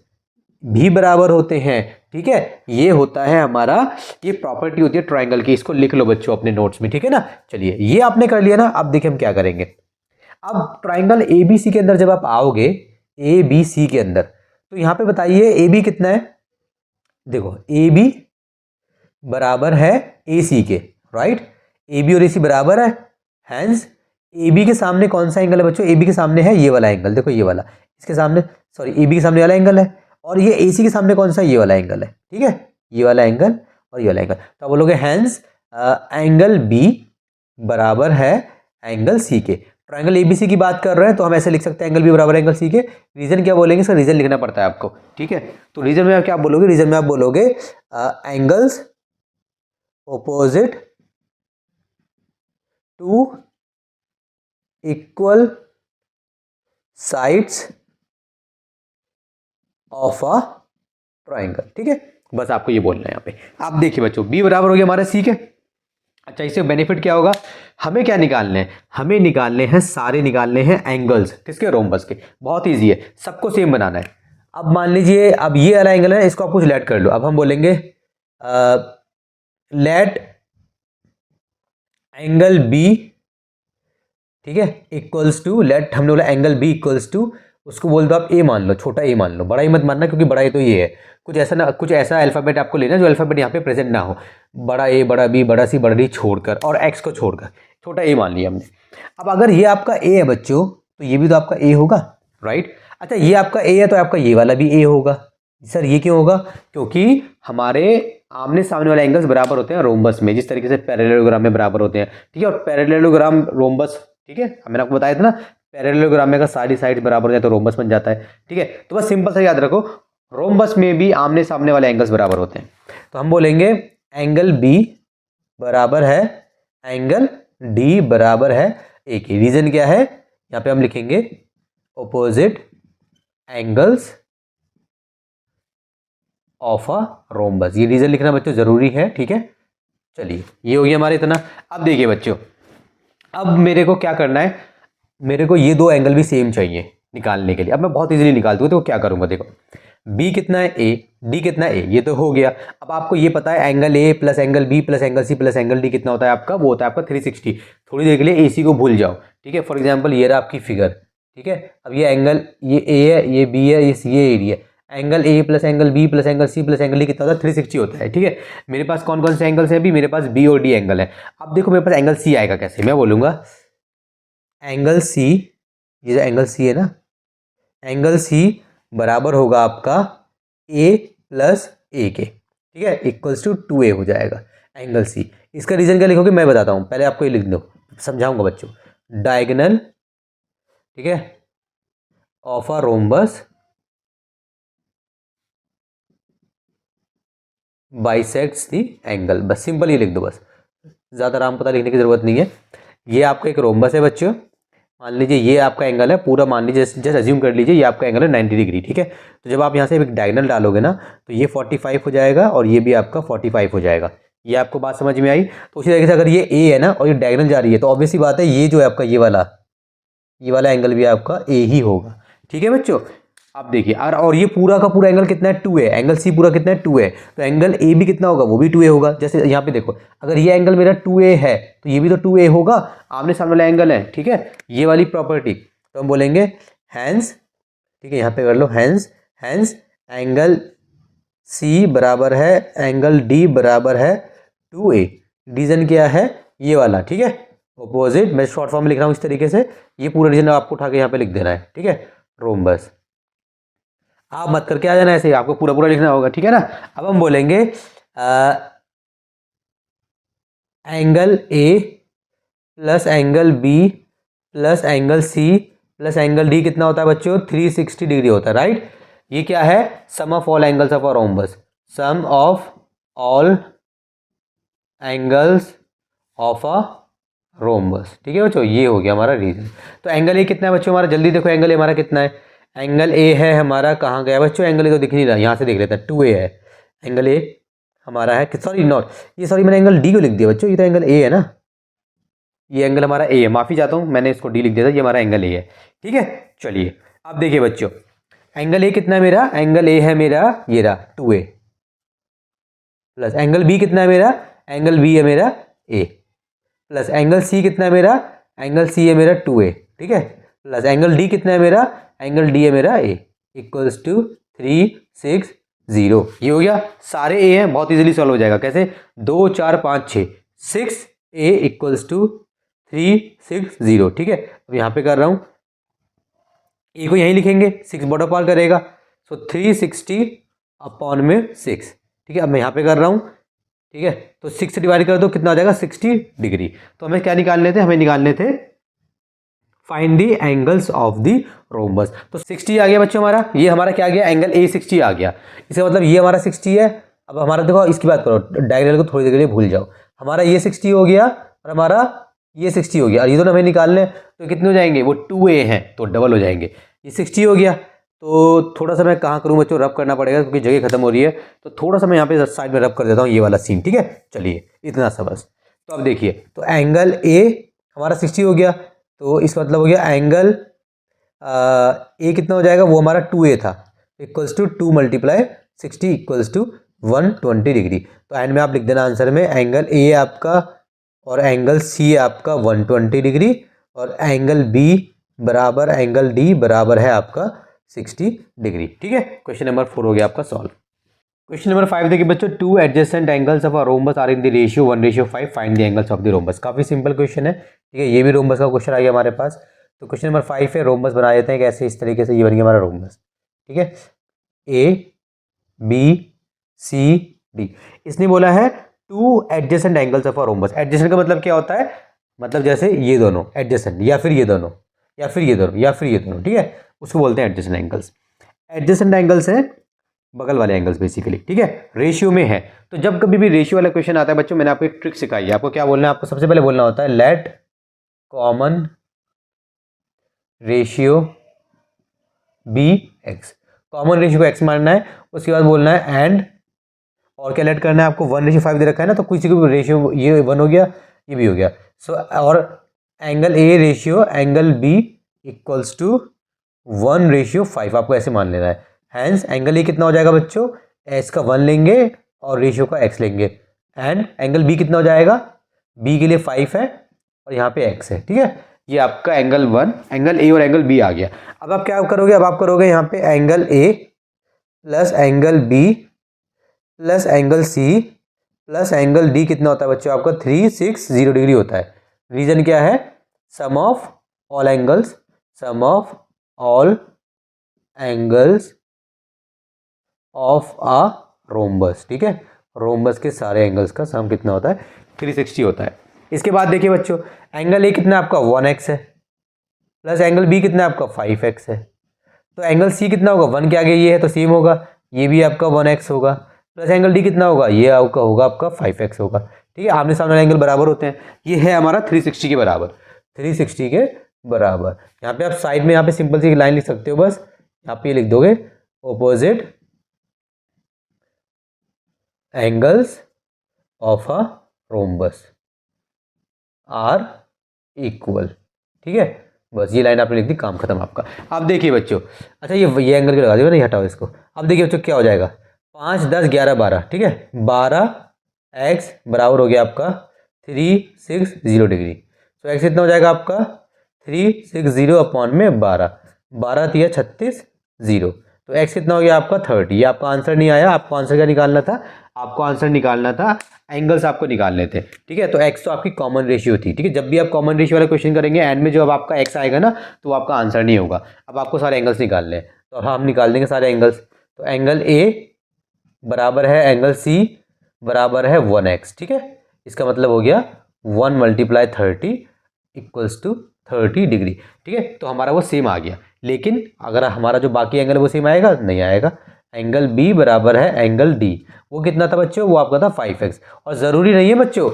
भी बराबर होते हैं, ठीक है। ये होता है हमारा, ये प्रॉपर्टी होती है ट्रायंगल की। इसको लिख लो बच्चों अपने नोट्स में, ठीक है ना। चलिए ये आपने कर लिया ना। अब देखिए हम क्या करेंगे। अब ट्रायंगल ABC के अंदर जब आप आओगे, ABC के अंदर, तो यहां पे बताइए AB कितना है। देखो AB बराबर है AC के, राइट। AB और AC बराबर है, हैंस ए बी के सामने कौन सा एंगल है बच्चों, ए बी के सामने है ये वाला एंगल, देखो ये वाला, इसके सामने सॉरी ए बी के सामने वाला एंगल है, और ये ए सी के सामने कौन सा, ये वाला एंगल है, ठीक है, ये वाला एंगल और ये वाला एंगल। तो आप बोलोगे हैंस एंगल बी बराबर है एंगल सी के। ट्रायंगल एबीसी की बात कर रहे हैं तो हम ऐसे लिख सकते हैं एंगल बी बराबर एंगल सी के। रीजन क्या बोलेंगे, इसका रीजन लिखना पड़ता है आपको, ठीक है। तो रीजन में आप क्या बोलोगे, रीजन में आप बोलोगे angles opposite to equal sides of a triangle, ठीक है। बस आपको ये बोलना है यहाँ पे। आप देखिए बच्चों, बी बराबर हो गया हमारे सी के। अच्छा, इससे बेनिफिट क्या होगा, हमें क्या निकालने हैं, हमें निकालने हैं सारे निकालने हैं एंगल्स किसके, रोम्बस के। बहुत इजी है, सबको सेम बनाना है। अब मान लीजिए, अब ये वाला एंगल है, इसको आप कुछ लेट कर लो। अब हम बोलेंगे लेट एंगल बी, ठीक है, इक्वल्स टू, लेट हमने बोला एंगल बी इक्वल्स टू, उसको बोल दो आप ए मान लो, छोटा ए मान लो, बड़ा ही मत मानना क्योंकि बड़ा ए तो ये है। कुछ ऐसा ना, कुछ ऐसा अल्फाबेट आपको लेना जो अल्फाबेट यहाँ पे प्रेजेंट ना हो, बड़ा ए बड़ा बी बड़ा सी बड़ा डी छोड़कर, और एक्स को छोड़कर छोटा ए मान लिया हमने। अब अगर ये आपका ए है बच्चों, तो ये भी तो आपका ए होगा, राइट। अच्छा, ये आपका ए है तो आपका ये वाला भी ए होगा। सर ये क्यों होगा, क्योंकि हमारे आमने सामने वाले एंगल्स बराबर होते हैं रोम्बस में, जिस तरीके से पैरेललोग्राम में बराबर होते हैं, ठीक है। और पैरेललोग्राम रोम्बस, ठीक है, मैंने आपको बताया था ना, पैरेललोग्राम में अगर सारी साइड बराबर हो जाए तो रोम्बस बन जाता है, ठीक है। तो बस सिंपल सा याद रखो, रोम्बस में भी आमने सामने वाले एंगल्स बराबर होते हैं। तो हम बोलेंगे एंगल बी बराबर है एंगल डी बराबर है ए की। रीजन क्या है, यहाँ पे हम लिखेंगे opposite angles of a rhombus. ये रीजन लिखना बच्चों जरूरी है, ठीक है। चलिए, ये हो गया हमारे इतना। अब देखिए बच्चों, अब मेरे को क्या करना है, मेरे को ये दो एंगल भी सेम चाहिए निकालने के लिए। अब मैं बहुत इजीली निकाल दूँ, तो क्या करूँगा, देखो बी कितना है ए, डी कितना है ए, ये तो हो गया। अब आपको ये पता है angle A plus angle B plus angle C plus angle D कितना होता है आपका, वो होता है आपका 360। थोड़ी देर के लिए ए सी को भूल जाओ, ठीक है। फॉर एग्जाम्पल ये रहा आपकी फिगर, ठीक है। अब ये एंगल, ये ए है, ये बी है, ये सी है, एडी है। Angle A plus angle B plus angle C plus angle D कितना होता है, 360 होता है, ठीक है। मेरे पास कौन कौन से एंगल्स हैं अभी, मेरे पास बी और डी एंगल है। अब देखो मेरे पास एंगल सी आएगा कैसे, मैं बोलूँगा एंगल सी, ये जो एंगल सी है ना, एंगल सी बराबर होगा आपका ए प्लस ए के, ठीक है, इक्वल्स टू 2a हो जाएगा एंगल सी। इसका रीजन क्या लिखोगे मैं बताता हूँ, पहले आपको ये लिख दो, समझाऊंगा बच्चों। डायगोनल, ठीक है, of a rhombus bisects the angle. बस सिंपल ये लिख दो, बस ज़्यादा राम पता लिखने की ज़रूरत नहीं है। ये आपका एक रोम्बस है बच्चों, मान लीजिए ये आपका एंगल है पूरा, मान लीजिए जस्ट अज्यूम कर लीजिए ये आपका एंगल है 90 डिग्री, ठीक है। तो जब आप यहाँ से एक डायगोनल डालोगे ना, तो ये 45 हो जाएगा और ये भी आपका 45 हो जाएगा। ये आपको बात समझ में आई। तो उसी तरीके से अगर ये ए है ना और ये डायगोनल जा रही है, तो ऑब्वियसली बात है ये जो है आपका ये वाला एंगल भी आपका ए ही होगा, ठीक है बच्चों। अब देखिए, और ये पूरा का पूरा एंगल कितना है, 2a। एंगल सी पूरा कितना है, 2a। तो एंगल ए भी कितना होगा, वो भी 2a होगा। जैसे यहाँ पे देखो, अगर ये एंगल मेरा 2a है तो ये भी तो 2a होगा, आमने सामने वाला एंगल है, ठीक है, ये वाली प्रॉपर्टी। तो हम बोलेंगे हैंस, ठीक है, यहाँ पे कर लो हैंस एंगल सी बराबर है एंगल डी बराबर है 2a। रीजन क्या है, ये वाला, ठीक है, ऑपोजिट। मैं शॉर्ट फॉर्म में लिख रहा हूँ इस तरीके से, ये पूरा रीजन आपको उठा के यहाँ पे लिख देना है, ठीक है, रोम्बस। आप मत करके आ जाना ऐसे ही, आपको पूरा पूरा लिखना होगा, ठीक है ना। अब हम बोलेंगे angle A plus angle B plus angle C plus angle D कितना होता है बच्चों, 360 डिग्री होता है, राइट। ये क्या है, sum of all angles of a rhombus, sum of all angles of a rhombus, ठीक है बच्चों। ये हो गया हमारा रीजन। तो एंगल ए कितना है बच्चों हमारा, जल्दी देखो एंगल ए हमारा कितना है। एंगल ए है हमारा, कहाँ गया बच्चों, एंगल ए तो दिख नहीं रहा, यहाँ से देख लेते हैं, 2a है एंगल ए हमारा है, सॉरी नॉट, ये सॉरी मैंने एंगल डी को लिख दिया बच्चों, ये तो एंगल ए है ना, ये एंगल हमारा ए है, माफ़ी चाहता हूँ मैंने इसको डी लिख दिया था, ये हमारा एंगल ए है, ठीक है। चलिए अब देखिए बच्चों, एंगल ए कितना है मेरा, एंगल ए है मेरा ये रहा 2a, प्लस एंगल बी कितना है मेरा, एंगल बी है मेरा ए, प्लस एंगल सी कितना है मेरा, एंगल सी है मेरा 2a, ठीक है, प्लस एंगल डी कितना है मेरा, एंगल डी है मेरा ए, इक्वल्स टू 360। ये हो गया, सारे ए हैं, बहुत इजीली सॉल्व हो जाएगा। कैसे, 2 4 5 6, 6a इक्वल्स टू 360, ठीक है। अब यहाँ पे कर रहा हूँ, ए को यहीं लिखेंगे, 6 बॉर्डर पार करेगा, सो 360 अपॉन में 6, ठीक है। अब मैं यहाँ पे कर रहा हूँ, ठीक है, तो 6 से डिवाइड कर दो, कितना आ जाएगा 60 डिग्री। तो हमें क्या निकालने थे, हमें निकालने थे find the angles of the rhombus. तो 60 आ गया बच्चों हमारा, ये हमारा क्या आ गया, एंगल ए 60 आ गया। इसका मतलब ये हमारा 60 है। अब हमारा देखो इसकी बात करो, डायगोनल को थोड़ी देर के लिए भूल जाओ, हमारा ये 60 हो गया और हमारा ये 60 हो गया, और ये दोनों हमें निकालने, तो कितने हो जाएंगे, वो 2a हैं तो डबल हो जाएंगे। ये 60 हो गया, तो थोड़ा सा मैं कहाँ करूँ बच्चों, रब करना पड़ेगा क्योंकि जगह खत्म हो रही है, तो थोड़ा सा मैं यहाँ पे साइड में रब कर देता हूँ ये वाला सीन, ठीक है। चलिए इतना सा बस। तो अब देखिए, तो एंगल ए हमारा 60 हो गया, तो इसका मतलब हो गया एंगल ए कितना हो जाएगा, वो हमारा 2a था, equals to 2 × 60 equals to 120 degree. तो एंड में आप लिख देना आंसर में, एंगल ए आपका और एंगल सी आपका 120 डिग्री, और एंगल बी बराबर एंगल डी बराबर है आपका 60 डिग्री, ठीक है। क्वेश्चन नंबर 4 हो गया आपका सॉल्व। क्वेश्चन नंबर 5 देखिए बच्चों, 2 adjacent angles of a rhombus are in the ratio 1:5, find the angles of the rhombus. काफी सिंपल क्वेश्चन है, ठीक है, ये भी रोम्बस का क्वेश्चन आ गया हमारे पास। तो क्वेश्चन नंबर 5 है, रोम्बस बना देते हैं कैसे, इस तरीके से, ये बन गया हमारा रोम्बस, ठीक है। ए बी सी डी, इसने बोला है 2 adjacent angles of a rhombus. Adjacent का मतलब क्या होता है, मतलब जैसे ये दोनों एडजेसेंट, या फिर ये दोनों, या फिर ये दोनों, या फिर ये दोनों, ठीक है, उसको बोलते हैं एडजेसेंट एंगल्स। एडजेसेंट एंगल्स है बगल वाले एंगल्स बेसिकली, ठीक है, रेशियो में है। तो जब कभी भी रेशियो वाला क्वेश्चन आता है बच्चों, मैंने आपको एक ट्रिक सिखाई है। आपको क्या बोलना है, आपको सबसे पहले बोलना होता है let common ratio be x, common ratio को एक्स मानना है। उसके बाद बोलना है एंड, और क्या लेट करना है आपको, 1:5 दे रखा है ना, तो किसी को भी रेशियो, ये 1 हो गया, ये भी हो गया, सो और angle A ratio angle B equals to 1:5, आपको ऐसे मान लेना है। हैंस एंगल ए कितना हो जाएगा बच्चों, एस का 1 लेंगे और रेशियो का एक्स लेंगे, एंड एंगल बी कितना हो जाएगा, बी के लिए 5 है और यहाँ पे एक्स है, ठीक है। ये आपका एंगल 1, एंगल ए और एंगल बी आ गया। अब आप क्या करोगे, अब आप करोगे यहाँ पे angle A plus angle B plus angle C plus angle D कितना होता है बच्चों आपका 360 डिग्री होता है। रीजन क्या है, sum of all angles, sum of all angles of a rhombus, ठीक है, रोम्बस के सारे एंगल्स का सम कितना होता है, 360 होता है। इसके बाद देखिए बच्चों, एंगल ए कितना आपका 1x है, प्लस एंगल बी कितना आपका 5x है, तो एंगल सी कितना होगा, 1 के आगे ये है तो सेम होगा, ये भी आपका 1x होगा, प्लस एंगल डी कितना होगा, ये आपका होगा आपका 5x होगा, ठीक है। आमने सामने एंगल बराबर होते हैं, ये है हमारा 360 के बराबर, 360 के बराबर। यहाँ पे आप साइड में यहाँ पे सिंपल सी लाइन लिख सकते हो, बस यहाँ पे लिख दोगे opposite angles of a rhombus are equal, ठीक है, बस ये लाइन आपने लिख दी, काम खत्म आपका। अब देखिए बच्चों, अच्छा ये एंगल के लगा दिया, नहीं हटाओ इसको। अब देखिए बच्चों क्या हो जाएगा, 5 10 11 12, ठीक है, 12x बराबर हो गया आपका 360 डिग्री। तो एक्स कितना हो जाएगा आपका 360 अपॉन में 12, 12 तिया 36 0, तो एक्स कितना हो गया आपका 30। ये आपका आंसर नहीं आया, आपको आंसर क्या निकालना था, आपको आंसर निकालना था एंगल्स आपको निकालने थे, ठीक है। तो एक्स तो आपकी कॉमन रेशियो थी, ठीक है। जब भी आप कॉमन रेशियो वाला क्वेश्चन करेंगे, एंड में जो अब आपका एक्स आएगा ना, तो वो आपका आंसर नहीं होगा। अब आपको सारे एंगल्स निकालने हैं, तो हम निकाल देंगे सारे एंगल्स। तो एंगल ए बराबर है एंगल सी बराबर है 1x, ठीक है। इसका मतलब हो गया 1 × 30 इक्वल्स टू 30 डिग्री, ठीक है। तो हमारा वो सेम आ गया, लेकिन अगर हमारा जो बाकी एंगल है वो सेम आएगा, नहीं आएगा। एंगल बी बराबर है एंगल डी, वो कितना था बच्चों, वो आपका था 5x। और ज़रूरी नहीं है बच्चों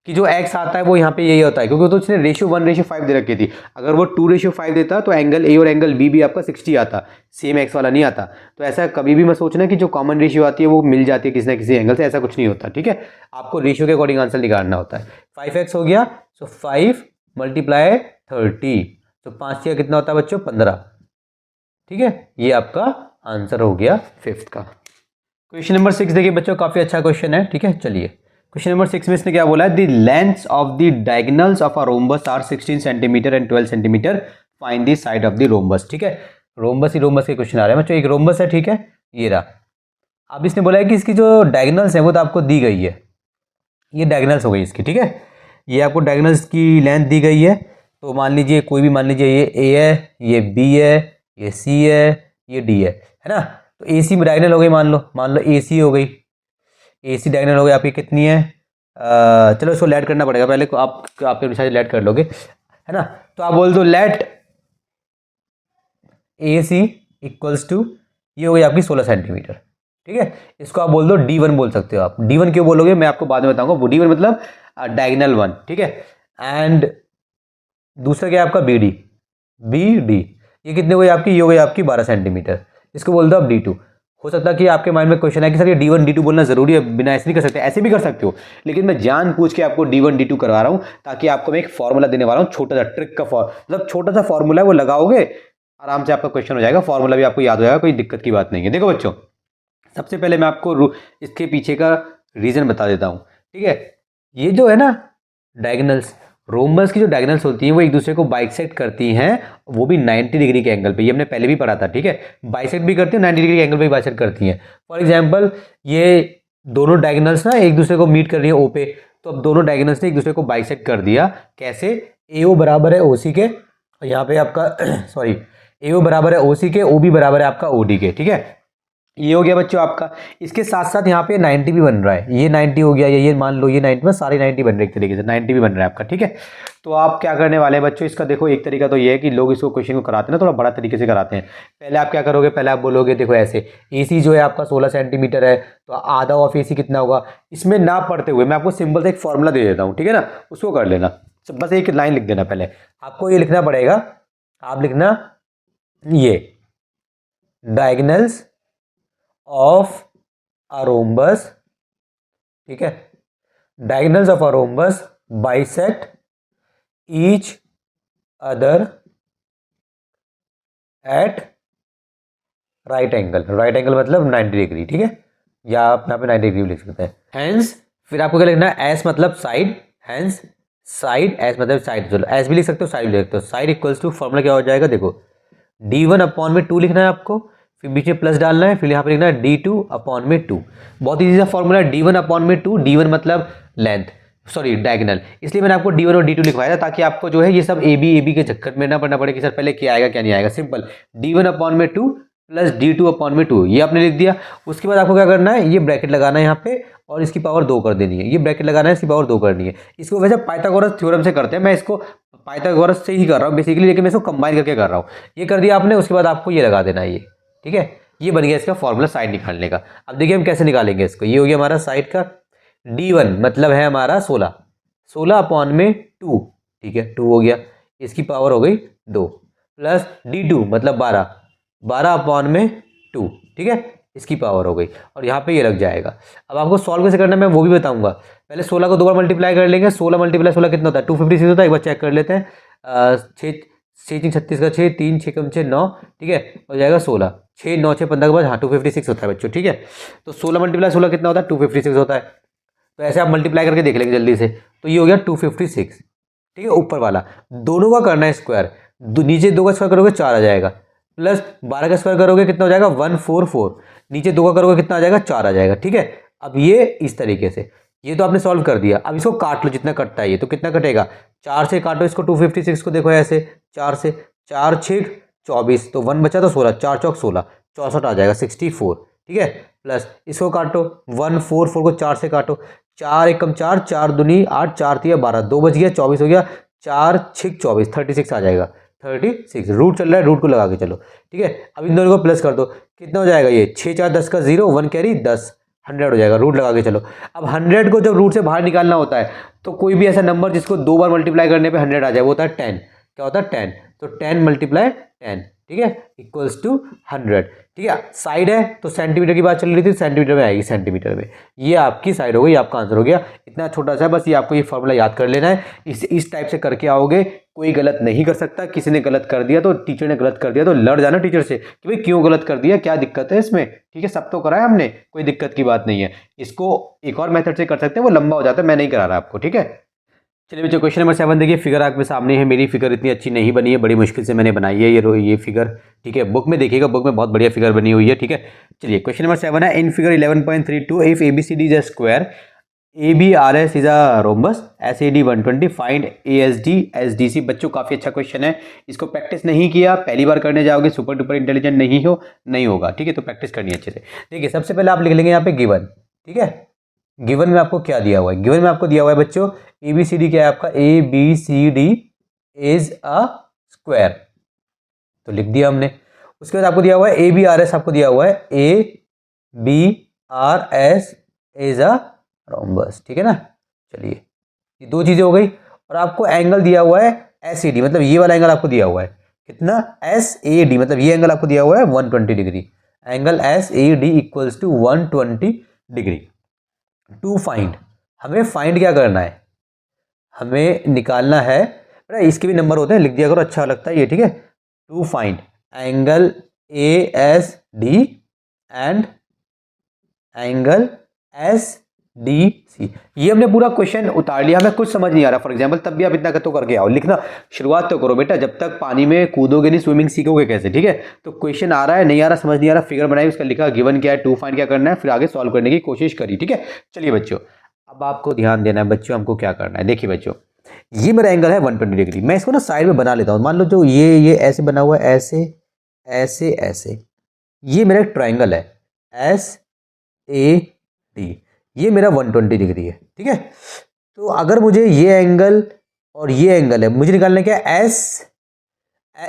कि जो x आता है वो यहाँ पे यही होता है, क्योंकि तो उसने रेशियो 1:5 दे रखी थी। अगर वो 2:5 देता तो एंगल ए और एंगल बी भी आपका 60 आता, सेम x वाला नहीं आता। तो ऐसा कभी भी मत सोचना कि जो कॉमन रेशियो आती है वो मिल जाती है किसी ना किसी एंगल से, ऐसा कुछ नहीं होता, ठीक है। आपको रेशियो के अकॉर्डिंग आंसर निकालना होता है। 5x हो गया, सो 5 × 30, तो 5 का कितना होता है बच्चों 15, ठीक है। ये आपका आंसर हो गया 5th का। क्वेश्चन नंबर 6 देखिए बच्चों, काफ़ी अच्छा क्वेश्चन है, ठीक है। चलिए क्वेश्चन नंबर 6 में इसने क्या बोला है, the lengths of the diagonals of a rhombus are 16 centimetre and 12 centimetre, find the side of the rhombus, ठीक है। रोम्बस ही रोम्बस के क्वेश्चन आ रहे हैं बच्चों। एक रोम्बस है, ठीक है, ये रहा। अब इसने बोला है कि इसकी जो डायगोनल्स है वो तो आपको दी गई है, ये डायगोनल्स हो गई इसकी, ठीक है। ये आपको डायगोनल्स की लेंथ दी गई है, तो मान लीजिए कोई भी, मान लीजिए ये ए है, ये बी है, ये सी है, ये डी है ना। तो ए सी डायगोनल हो गई, मान लो ए सी हो गई, ए सी डायगोनल हो गई आपकी कितनी है, चलो इसको लेट करना पड़ेगा पहले, आप शायद लेट कर लोगे, है ना। तो आप बोल दो let A C equals to, ये हो गई आपकी 16 सेंटीमीटर, ठीक है। इसको आप बोल दो D1 बोल सकते हो आप। D1 क्यों बोलोगे मैं आपको बाद में बताऊंगा। D1 मतलब डायगोनल 1, ठीक है। एंड दूसरा क्या है आपका BD, BD ये कितने हो गई आपकी, ये हो गई आपकी 12 सेंटीमीटर। इसको बोल दो आप D2। हो सकता है कि आपके माइंड में क्वेश्चन है कि सर ये D1 D2 बोलना जरूरी है, बिना ऐसे नहीं कर सकते, ऐसे भी कर सकते हो, लेकिन मैं जान पूछ के आपको D1 D2 करवा रहा हूँ, ताकि आपको मैं एक फॉर्मूला देने वाला हूँ, छोटा सा ट्रिक का मतलब छोटा सा फॉर्मूला है, वो लगाओगे आराम से आपका क्वेश्चन हो जाएगा, फॉर्मूला भी आपको याद हो जाएगा, कोई दिक्कत की बात नहीं है। देखो बच्चों, सबसे पहले मैं आपको इसके पीछे का रीजन बता देता हूँ, ठीक है। ये जो है ना डायगोनल्स, रोम्बस की जो डायगोनल्स होती हैं वो एक दूसरे को बाइसेक्ट करती हैं, वो भी 90 डिग्री के एंगल पे, ये हमने पहले भी पढ़ा था, ठीक है। बाइसेक्ट भी करती हैं, 90 डिग्री के एंगल पे बाइसेक्ट करती हैं। फॉर एग्जांपल ये दोनों डायगोनल्स ना एक दूसरे को मीट कर रही है ओ पे, तो अब दोनों डायगोनल्स ने एक दूसरे को बाइसेक्ट कर दिया, कैसे, AO बराबर है OC के, यहाँ पे आपका सॉरी, AO बराबर है OC के, OB बराबर है आपका OD के, ठीक है। ये हो गया बच्चों आपका। इसके साथ साथ यहाँ पे 90 भी बन रहा है, ये 90 हो गया, ये मान लो ये 90 में सारे 90 बन रहे एक तरीके से, 90 भी बन रहा है आपका, ठीक है। तो आप क्या करने वाले हैं बच्चों, इसका देखो एक तरीका तो ये है कि लोग इसको क्वेश्चन को कराते हैं ना थोड़ा बड़ा तरीके से कराते हैं। पहले आप क्या करोगे, पहले आप बोलोगे देखो ऐसे, AC जो है आपका 16 सेंटीमीटर है, तो आधा ऑफ AC कितना होगा, इसमें ना पढ़ते हुए मैं आपको सिंपल से एक फॉर्मूला दे देता हूँ, ठीक है ना, उसको कर लेना। बस एक लाइन लिख देना, पहले आपको ये लिखना पड़ेगा, आप लिखना ये डायगोनल्स ऑफ अ रोम्बस, ठीक है, diagonals of a rhombus bisect each other at right angle, right angle मतलब 90 डिग्री, ठीक है, या आप यहाँ पे 90 डिग्री लिख सकते हैं। हैंस फिर आपको क्या लिखना है, एस मतलब साइड, हैंस साइड, एस मतलब साइड, चलो एस भी लिख सकते हो, साइड भी लिख सकते हो। साइड इक्वल्स टू फॉर्मूला क्या हो जाएगा, देखो D1 अपॉन में 2 लिखना है आपको, फिर बीच में प्लस डालना है, फिर यहाँ पे लिखना है D2 अपॉन में 2। बहुत इजी सा फॉर्मूला है, D1 अपॉन में 2, D1 मतलब लेंथ, सॉरी डायगोनल, इसलिए मैंने आपको D1 और D2 लिखवाया था, ताकि आपको जो है ये सब AB के चक्कर में ना पड़ना पड़े कि सर पहले क्या आएगा क्या नहीं आएगा। सिंपल D1 अपॉन में 2 प्लस D2 अपॉन में 2, ये आपने लिख दिया। उसके बाद आपको क्या करना है, ये ब्रैकेट लगाना है यहाँ पे, और इसकी पावर 2 कर देनी है, ये ब्रैकेट लगाना है, इसकी पावर 2 करनी है। इसको वैसे पाइथागोरस थ्योरम से करते हैं, मैं इसको पाइथागोरस से ही कर रहा हूँ बेसिकली, लेकिन मैं इसको कंबाइन करके कर रहा हूँ। ये कर दिया आपने, उसके बाद आपको ये लगा देना है ये, ठीक है। ये बन गया इसका फॉर्मूला साइड निकालने का। अब देखिए हम कैसे निकालेंगे इसको, ये हो गया हमारा साइड का, D1 मतलब है हमारा 16, 16 अपॉन में 2, ठीक है, 2 हो गया, इसकी पावर हो गई 2, प्लस D2 मतलब 12, 12 अपॉन में 2, ठीक है, इसकी पावर हो गई, और यहाँ पे ये लग जाएगा। अब आपको सॉल्व कैसे करना है मैं वो भी बताऊंगा। पहले 16 को 2 बार मल्टीप्लाई कर लेंगे, 16 मल्टीप्लाई 16 कितना होता है, 256 होता है, एक बार चेक कर लेते हैं। 6 6 36 का 6, 3 6 कम 6 9, ठीक है, हो जाएगा 16, 6 9 6 15 के बाद, हाँ 256 होता है बच्चों, ठीक है। तो 16 मल्टीप्लाई 16 कितना होता है, 256 होता है। तो ऐसे आप मल्टीप्लाई करके देख लेंगे जल्दी से, तो ये हो गया 256, ठीक है। ऊपर वाला दोनों का करना है स्क्वायर, नीचे 2 का स्क्वायर करोगे 4 आ जाएगा, प्लस 12 का स्क्वायर करोगे कितना हो जाएगा 144, नीचे 2 का करोगे कितना आ जाएगा 4 आ जाएगा, ठीक है। अब ये इस तरीके से, ये तो आपने सॉल्व कर दिया। अब इसको काट लो, जितना कटता है ये, तो कितना कटेगा, 4 से काटो इसको 256 को, देखो ऐसे 4 से, 4 6 24, तो 1 बचा तो 16, 4 चौक 16, 64 आ जाएगा 64, ठीक है। प्लस इसको काटो 144 को 4 से काटो, 4 1 कम 4, 4 दूनी 8, 4 3 12, 2 बच गया 24 हो गया, 4 6 24, 36 आ जाएगा, 36। रूट चल रहा है, रूट को लगा के चलो, ठीक है। अब इन दोनों को प्लस कर दो, कितना हो जाएगा ये 6 4 10 का 0, 1 कैरी 10, 100 हो जाएगा, रूट लगा के चलो। अब 100 को जब रूट से बाहर निकालना होता है, तो कोई भी ऐसा नंबर जिसको 2 बार मल्टीप्लाई करने पे 100 आ जाए, वो होता है 10। क्या होता है 10, तो 10 मल्टीप्लाई 10, ठीक है, इक्वल्स टू 100, ठीक है। साइड है तो सेंटीमीटर की बात चल रही थी, सेंटीमीटर में आएगी, सेंटीमीटर में, ये आपकी साइड हो गई, आपका आंसर हो गया। इतना छोटा सा है, बस ये आपको ये फॉर्मूला याद कर लेना है, इस टाइप से करके आओगे, कोई गलत नहीं कर सकता। किसी ने गलत कर दिया तो टीचर ने गलत कर दिया तो लड़ जाना टीचर से कि भाई क्यों गलत कर दिया, क्या दिक्कत है इसमें, ठीक है, सब तो करा है हमने, कोई दिक्कत की बात नहीं है। इसको एक और मेथड से कर सकते हैं, वो लंबा हो जाता है, मैं नहीं करा रहा आपको, ठीक है। चलिए बच्चों, क्वेश्चन नंबर 7 देखिए, फिगर आपके सामने है। मेरी फिगर इतनी अच्छी नहीं बनी है, बड़ी मुश्किल से मैंने बनाई है ये फिगर, ठीक है। बुक में देखिएगा, बुक में बहुत बढ़िया फिगर बनी हुई है, ठीक है। चलिए क्वेश्चन नंबर 7 है, in figure 11.32 if ABCD is a square, ABRS is a rhombus, SAD 120, find ASD SDC। बच्चों काफ़ी अच्छा क्वेश्चन है, इसको प्रैक्टिस नहीं किया, पहली बार करने जाओगे, सुपर डुपर इंटेलिजेंट नहीं हो, नहीं होगा, ठीक है। तो प्रैक्टिस करनी है अच्छे से। देखिए सबसे पहले आप लिख लेंगे यहाँ पे गिवन, ठीक है। गिवन में आपको क्या दिया हुआ है, गिवन में आपको दिया हुआ है बच्चों ABCD क्या है आपका, ABCD इज अ स्क्वायर, तो लिख दिया हमने। उसके बाद आपको दिया हुआ है ABRS, आपको दिया हुआ है ABRS इज अ रोम्बस, ठीक है ना। चलिए ये दो चीजें हो गई। और आपको एंगल दिया हुआ है SAD, मतलब ये वाला एंगल आपको दिया हुआ है कितना, SAD, मतलब ये एंगल आपको दिया हुआ है 120 degree. Angle SAD equals to 120 degree. To find, हमें फाइंड क्या करना है, हमें निकालना है, इसके भी नंबर होते हैं, लिख दिया करो, अच्छा लगता है ये, ठीक है। To find angle ASD and angle SDC। ये हमने पूरा क्वेश्चन उतार लिया, हमें कुछ समझ नहीं आ रहा फॉर एग्जांपल, तब भी आप इतना तो करके आओ, लिखना शुरुआत तो करो बेटा, जब तक पानी में कूदोगे नहीं स्विमिंग सीखोगे कैसे, ठीक है। तो क्वेश्चन आ रहा है, नहीं आ रहा, समझ नहीं आ रहा, फिगर बनाई, उसका लिखा, गिवन क्या है, टू फाइंड क्या करना है, फिर आगे सॉल्व करने की कोशिश करी, ठीक है। चलिए बच्चों अब आपको ध्यान देना है बच्चों, हमको क्या करना है, देखिए बच्चों ये मेरा एंगल है 120 डिग्री, मैं इसको ना साइड में बना लेता हूँ, मान लो जो ये ऐसे बना हुआ है, ऐसे ऐसे ऐसे, ये मेरा एक ट्राइंगल है SAD, ये मेरा 120 डिग्री है, ठीक है। तो अगर मुझे ये एंगल और ये एंगल है, मुझे निकालना क्या है,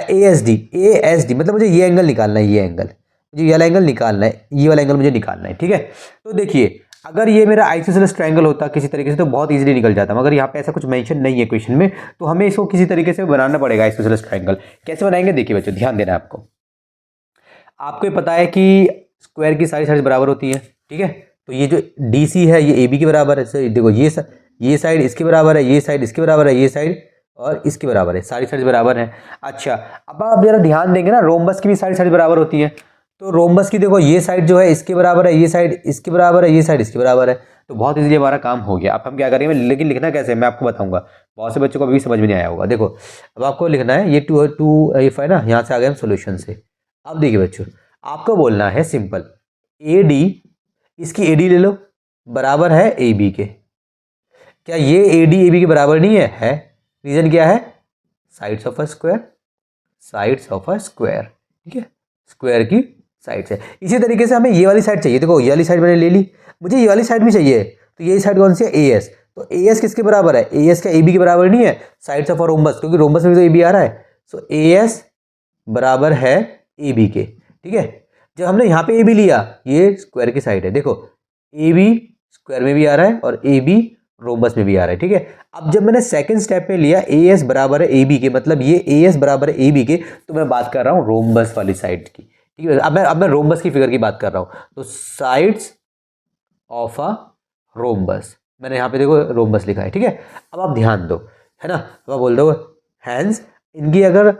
ASD, मतलब मुझे ये एंगल निकालना है, ये एंगल मुझे, ये वाला एंगल निकालना है, ये वाला एंगल मुझे निकालना है, ठीक है। तो देखिए अगर ये मेरा आइसोसेलेस ट्रायंगल होता किसी तरीके से तो बहुत इजीली निकल जाता, मगर यहाँ पे ऐसा कुछ मेंशन नहीं है क्वेश्चन में, तो हमें इसको किसी तरीके से बनाना पड़ेगा आइसोसेलेस ट्रायंगल। कैसे बनाएंगे, देखिए बच्चों ध्यान देना है आपको। आपको ये पता है कि स्क्वायर की सारी साइड बराबर होती है, ठीक है। तो ये जो DC है ये AB के बराबर है, देखो ये साइड इसके बराबर है, ये साइड इसके बराबर है, ये साइड और इसके बराबर है, सारी साइड बराबर है। अच्छा अब आप जरा ध्यान देंगे ना, रोम्बस की भी सारी साइड बराबर होती है, तो रोम्बस की देखो ये साइड जो है इसके बराबर है, ये साइड इसके बराबर है, ये साइड इसके बराबर है, तो बहुत इजीली हमारा काम हो गया। अब हम क्या करेंगे, लेकिन लिखना कैसे मैं आपको बताऊंगा, बहुत से बच्चों को अभी समझ में नहीं आया होगा। देखो अब आपको लिखना है ये टू है ना, यहाँ से आ गए हम सोल्यूशन से। अब देखिए बच्चों आपको बोलना है सिंपल, AD, इसकी AD ले लो, बराबर है AB के। क्या ये AD AB के बराबर नहीं है? रीजन क्या है, sides of a square, sides of a square, ठीक है, स्क्वायर की साइड्स है। इसी तरीके से हमें ये वाली साइड चाहिए, देखो ये वाली साइड मैंने ले ली, मुझे ये वाली साइड भी चाहिए, तो ये साइड कौन सी है, AS, तो AS किसके बराबर है, AS का AB के बराबर नहीं है, साइड्स ऑफ अ रोम्बस, क्योंकि रोम्बस में तो AB आ रहा है, सो AS बराबर है AB के, ठीक है। जब हमने यहाँ पे AB लिया, ये स्क्वायर की साइड है, देखो AB स्क्वायर में भी आ रहा है और AB रोम्बस में भी आ रहा है, ठीक है। अब जब मैंने सेकंड स्टेप पे लिया AS बराबर है AB के, मतलब ये AS बराबर है AB के, तो मैं बात कर रहा हूँ रोम्बस वाली साइड की, ठीक है। अब मैं रोम्बस की फिगर की बात कर रहा हूँ, तो साइड्स ऑफ अ रोम्बस, मैंने यहाँ पे देखो रोम्बस लिखा है, ठीक है। अब आप ध्यान दो, है ना, अब आप बोल दो हैंस, इनकी अगर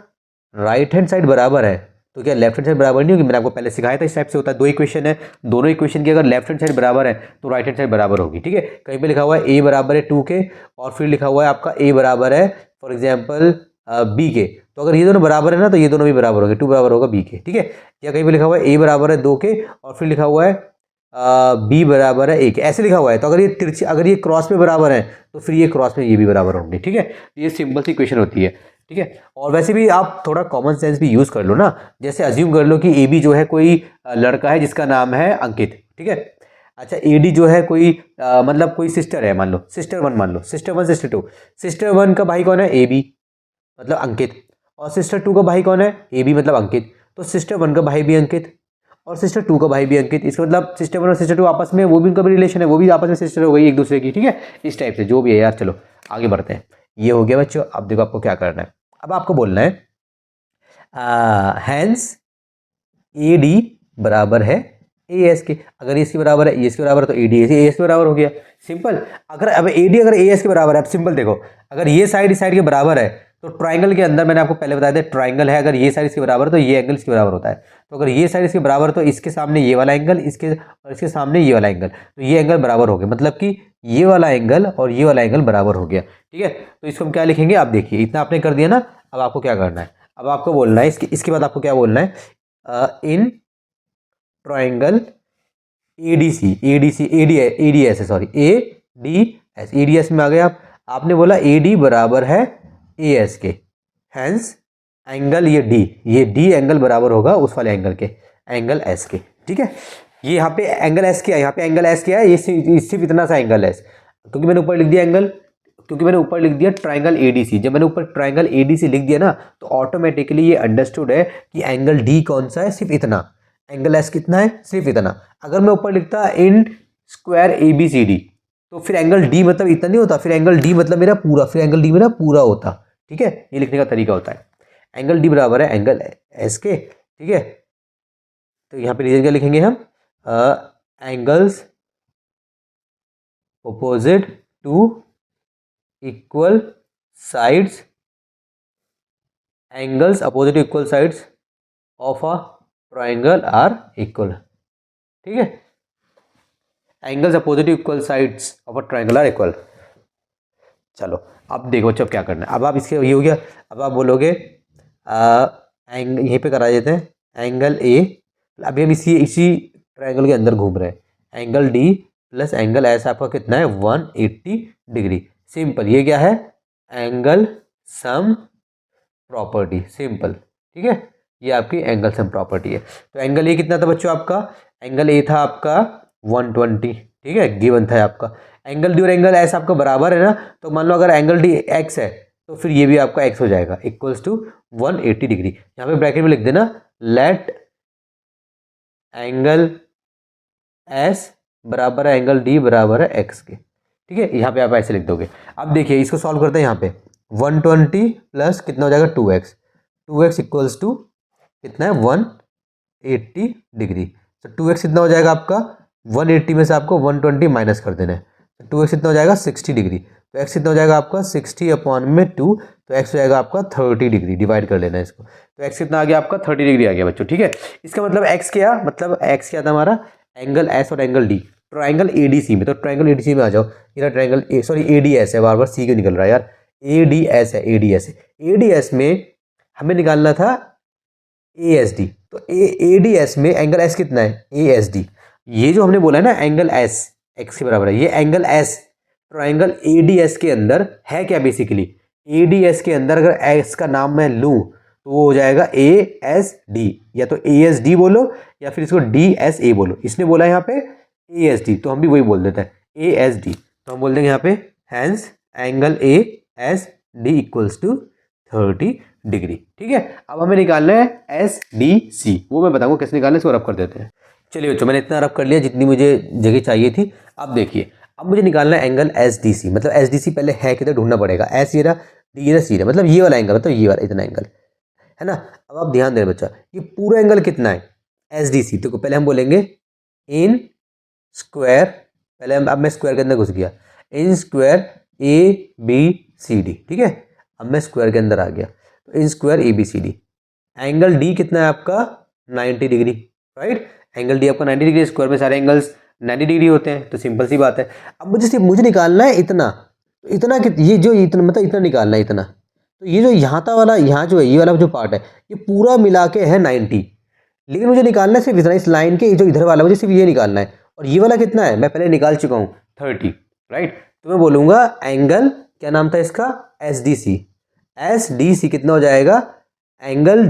राइट हैंड साइड बराबर है तो क्या लेफ्ट हैंड साइड बराबर नहीं होगी, मैंने आपको पहले सिखाया था, इस टाइप से होता है, दो इक्वेशन है, दोनों इक्वेशन की अगर लेफ्ट हैंड साइड बराबर है तो राइट हैंड साइड बराबर होगी, ठीक है। कहीं पे लिखा हुआ है A बराबर है 2 के, और फिर लिखा हुआ है आपका A बराबर है फॉर एग्जाम्पल B के, तो अगर ये दोनों बराबर है ना तो ये दोनों भी बराबर होंगे, 2 बराबर होगा B के, ठीक है। या कहीं पे लिखा हुआ है A बराबर है 2 के और फिर लिखा हुआ है B बराबर है 1, ऐसे लिखा हुआ है, तो अगर ये तिरछी, अगर ये क्रॉस में बराबर है तो फिर ये क्रॉस में ये भी बराबर होंगे, ठीक है। ये सिंपल सी इक्वेशन होती है, ठीक है। और वैसे भी आप थोड़ा कॉमन सेंस भी यूज़ कर लो ना, जैसे अज्यूम कर लो कि AB जो है कोई लड़का है जिसका नाम है अंकित, ठीक है। अच्छा AD जो है कोई मतलब कोई सिस्टर है, मान लो सिस्टर 1, मान लो सिस्टर 1 सिस्टर 2, सिस्टर 1 का भाई कौन है, AB मतलब अंकित, और सिस्टर 2 का भाई कौन है, AB मतलब अंकित, तो सिस्टर 1 का भाई भी अंकित और सिस्टर 2 का भाई भी अंकित, इसका मतलब सिस्टर 1 और सिस्टर 2 आपस में, वो भी उनका भी रिलेशन है, वो भी आपस में सिस्टर हो गई एक दूसरे की, ठीक है। इस टाइप से जो भी है यार, चलो आगे बढ़ते हैं। ये हो गया बच्चों। अब देखो आपको क्या करना है, अब आपको बोलना है हैंस AD बराबर है AS के, अगर ये इसके बराबर है, ये इसके बराबर है, तो AD AS के बराबर हो गया, सिंपल। अगर अब AD अगर AS के बराबर है, अब सिंपल देखो, अगर ये साइड इस साइड के बराबर है तो ट्राइंगल के अंदर, मैंने आपको पहले बताया था ट्राइंगल है, अगर ये साइड इसके बराबर है तो ये एंगल इसके बराबर होता है, तो अगर ये साइड इसके बराबर तो इसके सामने ये वाला एंगल, इसके और इसके सामने ये वाला एंगल, तो ये एंगल बराबर हो गया, मतलब कि ये वाला एंगल और ये वाला एंगल बराबर हो गया, ठीक है। तो इसको हम क्या लिखेंगे, आप देखिए इतना आपने कर दिया ना, अब आपको क्या करना है, अब आपको बोलना है इसके बाद आपको क्या बोलना है, इन ट्राइंगल ADS है sorry D S, A D S में आ गए आप। आपने बोला ए डी बराबर है ए एस के, हैंस एंगल ये डी एंगल बराबर होगा उस वाले एंगल के, एंगल एस के, ठीक है। ये यहाँ पे एंगल एस क्या है, यहाँ पे एंगल एस क्या है, ये सिर्फ इतना सा एंगल है, क्योंकि मैंने ऊपर लिख दिया एंगल, क्योंकि मैंने ऊपर लिख दिया ट्राइंगल एडीसी। जब मैंने ऊपर ट्राइंगल एडीसी लिख दिया ना, तो ऑटोमेटिकली ये अंडरस्टूड है कि एंगल डी कौन सा है, सिर्फ इतना, एंगल एस कितना है, सिर्फ इतना। अगर मैं ऊपर लिखता in square A B C D, तो फिर एंगल डी मतलब इतना नहीं होता, फिर एंगल डी मतलब मेरा पूरा, फिर एंगल डी मेरा पूरा होता, ठीक है। ये लिखने का तरीका होता है, एंगल डी बराबर है एंगल एस के, ठीक है। तो यहाँ पे रीजन क्या लिखेंगे हम, angles opposite to equal sides, angles opposite to equal sides of a triangle are equal, ठीक है। Angles opposite to equal sides of a triangle are equal. चलो अब देखो बच्चों क्या करना है। अब आप इसके ये हो गया, अब आप बोलोगे यहीं पे करा देते हैं, एंगल ए, अभी हम इसी ट्राइंगल के अंदर घूम रहे हैं, angle D plus angle S आपका कितना है 180 डिग्री। सिंपल, ये क्या है, एंगल सम प्रॉपर्टी, सिंपल, ठीक है। ये आपकी एंगल सम प्रॉपर्टी है। तो एंगल ए कितना था बच्चों आपका, एंगल ए था आपका 120, ठीक है, गिवन था आपका। एंगल डी और एंगल एस आपका बराबर है ना, तो मान लो अगर एंगल डी एक्स है तो फिर ये भी आपका एक्स हो जाएगा, इक्वल्स टू 180 डिग्री। यहाँ पे ब्रैकेट में लिख देना, लेट एंगल एस बराबर है एंगल डी बराबर है एक्स के, ठीक है। यहाँ पे आप ऐसे लिख दोगे। अब देखिए इसको सॉल्व करते हैं। यहाँ पे 120 प्लस कितना हो जाएगा 2x, 2x इक्वल्स टू कितना है 180 डिग्री। तो 2x कितना हो जाएगा आपका, 180 में से आपको 120 माइनस कर देना है, तो 2x कितना हो जाएगा 60 डिग्री। तो x कितना हो जाएगा आपका 60 अपॉन में 2, तो x हो जाएगा आपका 30 डिग्री, डिवाइड कर लेना है इसको। तो x कितना आ गया आपका 30 डिग्री आ गया बच्चों, ठीक है। इसका मतलब x क्या, मतलब x क्या था हमारा, एंगल s और एंगल d ट्राइंगल एडीसी में। तो ट्राइंगल एडीसी में आ जाओ, ये ट्राइंगल सॉरी एडीएस है, बार बार सी क्यों निकल रहा है यार, एडीएस है, एडीएस है। एडीएस में हमें निकालना था एएसडी, तो एडीएस में एंगल एस कितना है, एएसडी। ये जो हमने बोला है ना एंगल एस एक्स के बराबर है, ये एंगल एस ट्राइंगल एडीएस के अंदर है क्या, बेसिकली एडीएस के अंदर अगर एस का नाम मैं लूँ तो वो हो जाएगा ए एस डी, या तो ए एस डी बोलो या फिर इसको डी एस ए बोलो। इसने बोला है यहाँ पे ए एस डी, तो हम भी वही बोल देते हैं ए एस डी। तो हम बोल देंगे यहाँ पे hence angle A S D equals to 30 degree, ठीक है। अब हमें निकालना है एस डी सी, वो मैं बताऊंगा कैसे निकालना है, इसको रब कर देते हैं। चलिए बच्चों, मैंने इतना रब कर लिया जितनी मुझे जगह चाहिए थी। अब देखिए, अब मुझे निकालना है एंगल एस डी सी, मतलब एस डी सी पहले है किधर ढूंढना पड़ेगा, एस ये रहा, डी ये रहा, सी रहा, मतलब ये वाला एंगल, मतलब ये वाला इतना एंगल है ना। अब आप ध्यान दें बच्चा, ये पूरा एंगल कितना है एस डी सी, तो पहले हम बोलेंगे इन स्क्वायर, पहले अब मैं स्क्वायर के अंदर घुस गया, in square A B C D, ठीक है। अब मैं स्क्वायर के अंदर आ गया, तो in square A B C D, angle D कितना है आपका 90 डिग्री, राइट। एंगल डी आपका 90 डिग्री, स्क्वायर में सारे एंगल्स 90 डिग्री होते हैं, तो सिंपल सी बात है। अब मुझे निकालना है इतना, तो इतना ये जो इतना मतलब इतना निकालना है इतना, तो ये जो यहाँ था वाला, यहाँ जो है ये वाला जो पार्ट है, ये पूरा मिला के है 90, लेकिन मुझे निकालना है सिर्फ इतना, इस लाइन के जो इधर वाला मुझे सिर्फ ये निकालना है। और ये वाला कितना है, मैं पहले निकाल चुका हूँ 30, राइट। तो मैं बोलूँगा एंगल, क्या नाम था इसका, S D C, S D C कितना हो जाएगा, एंगल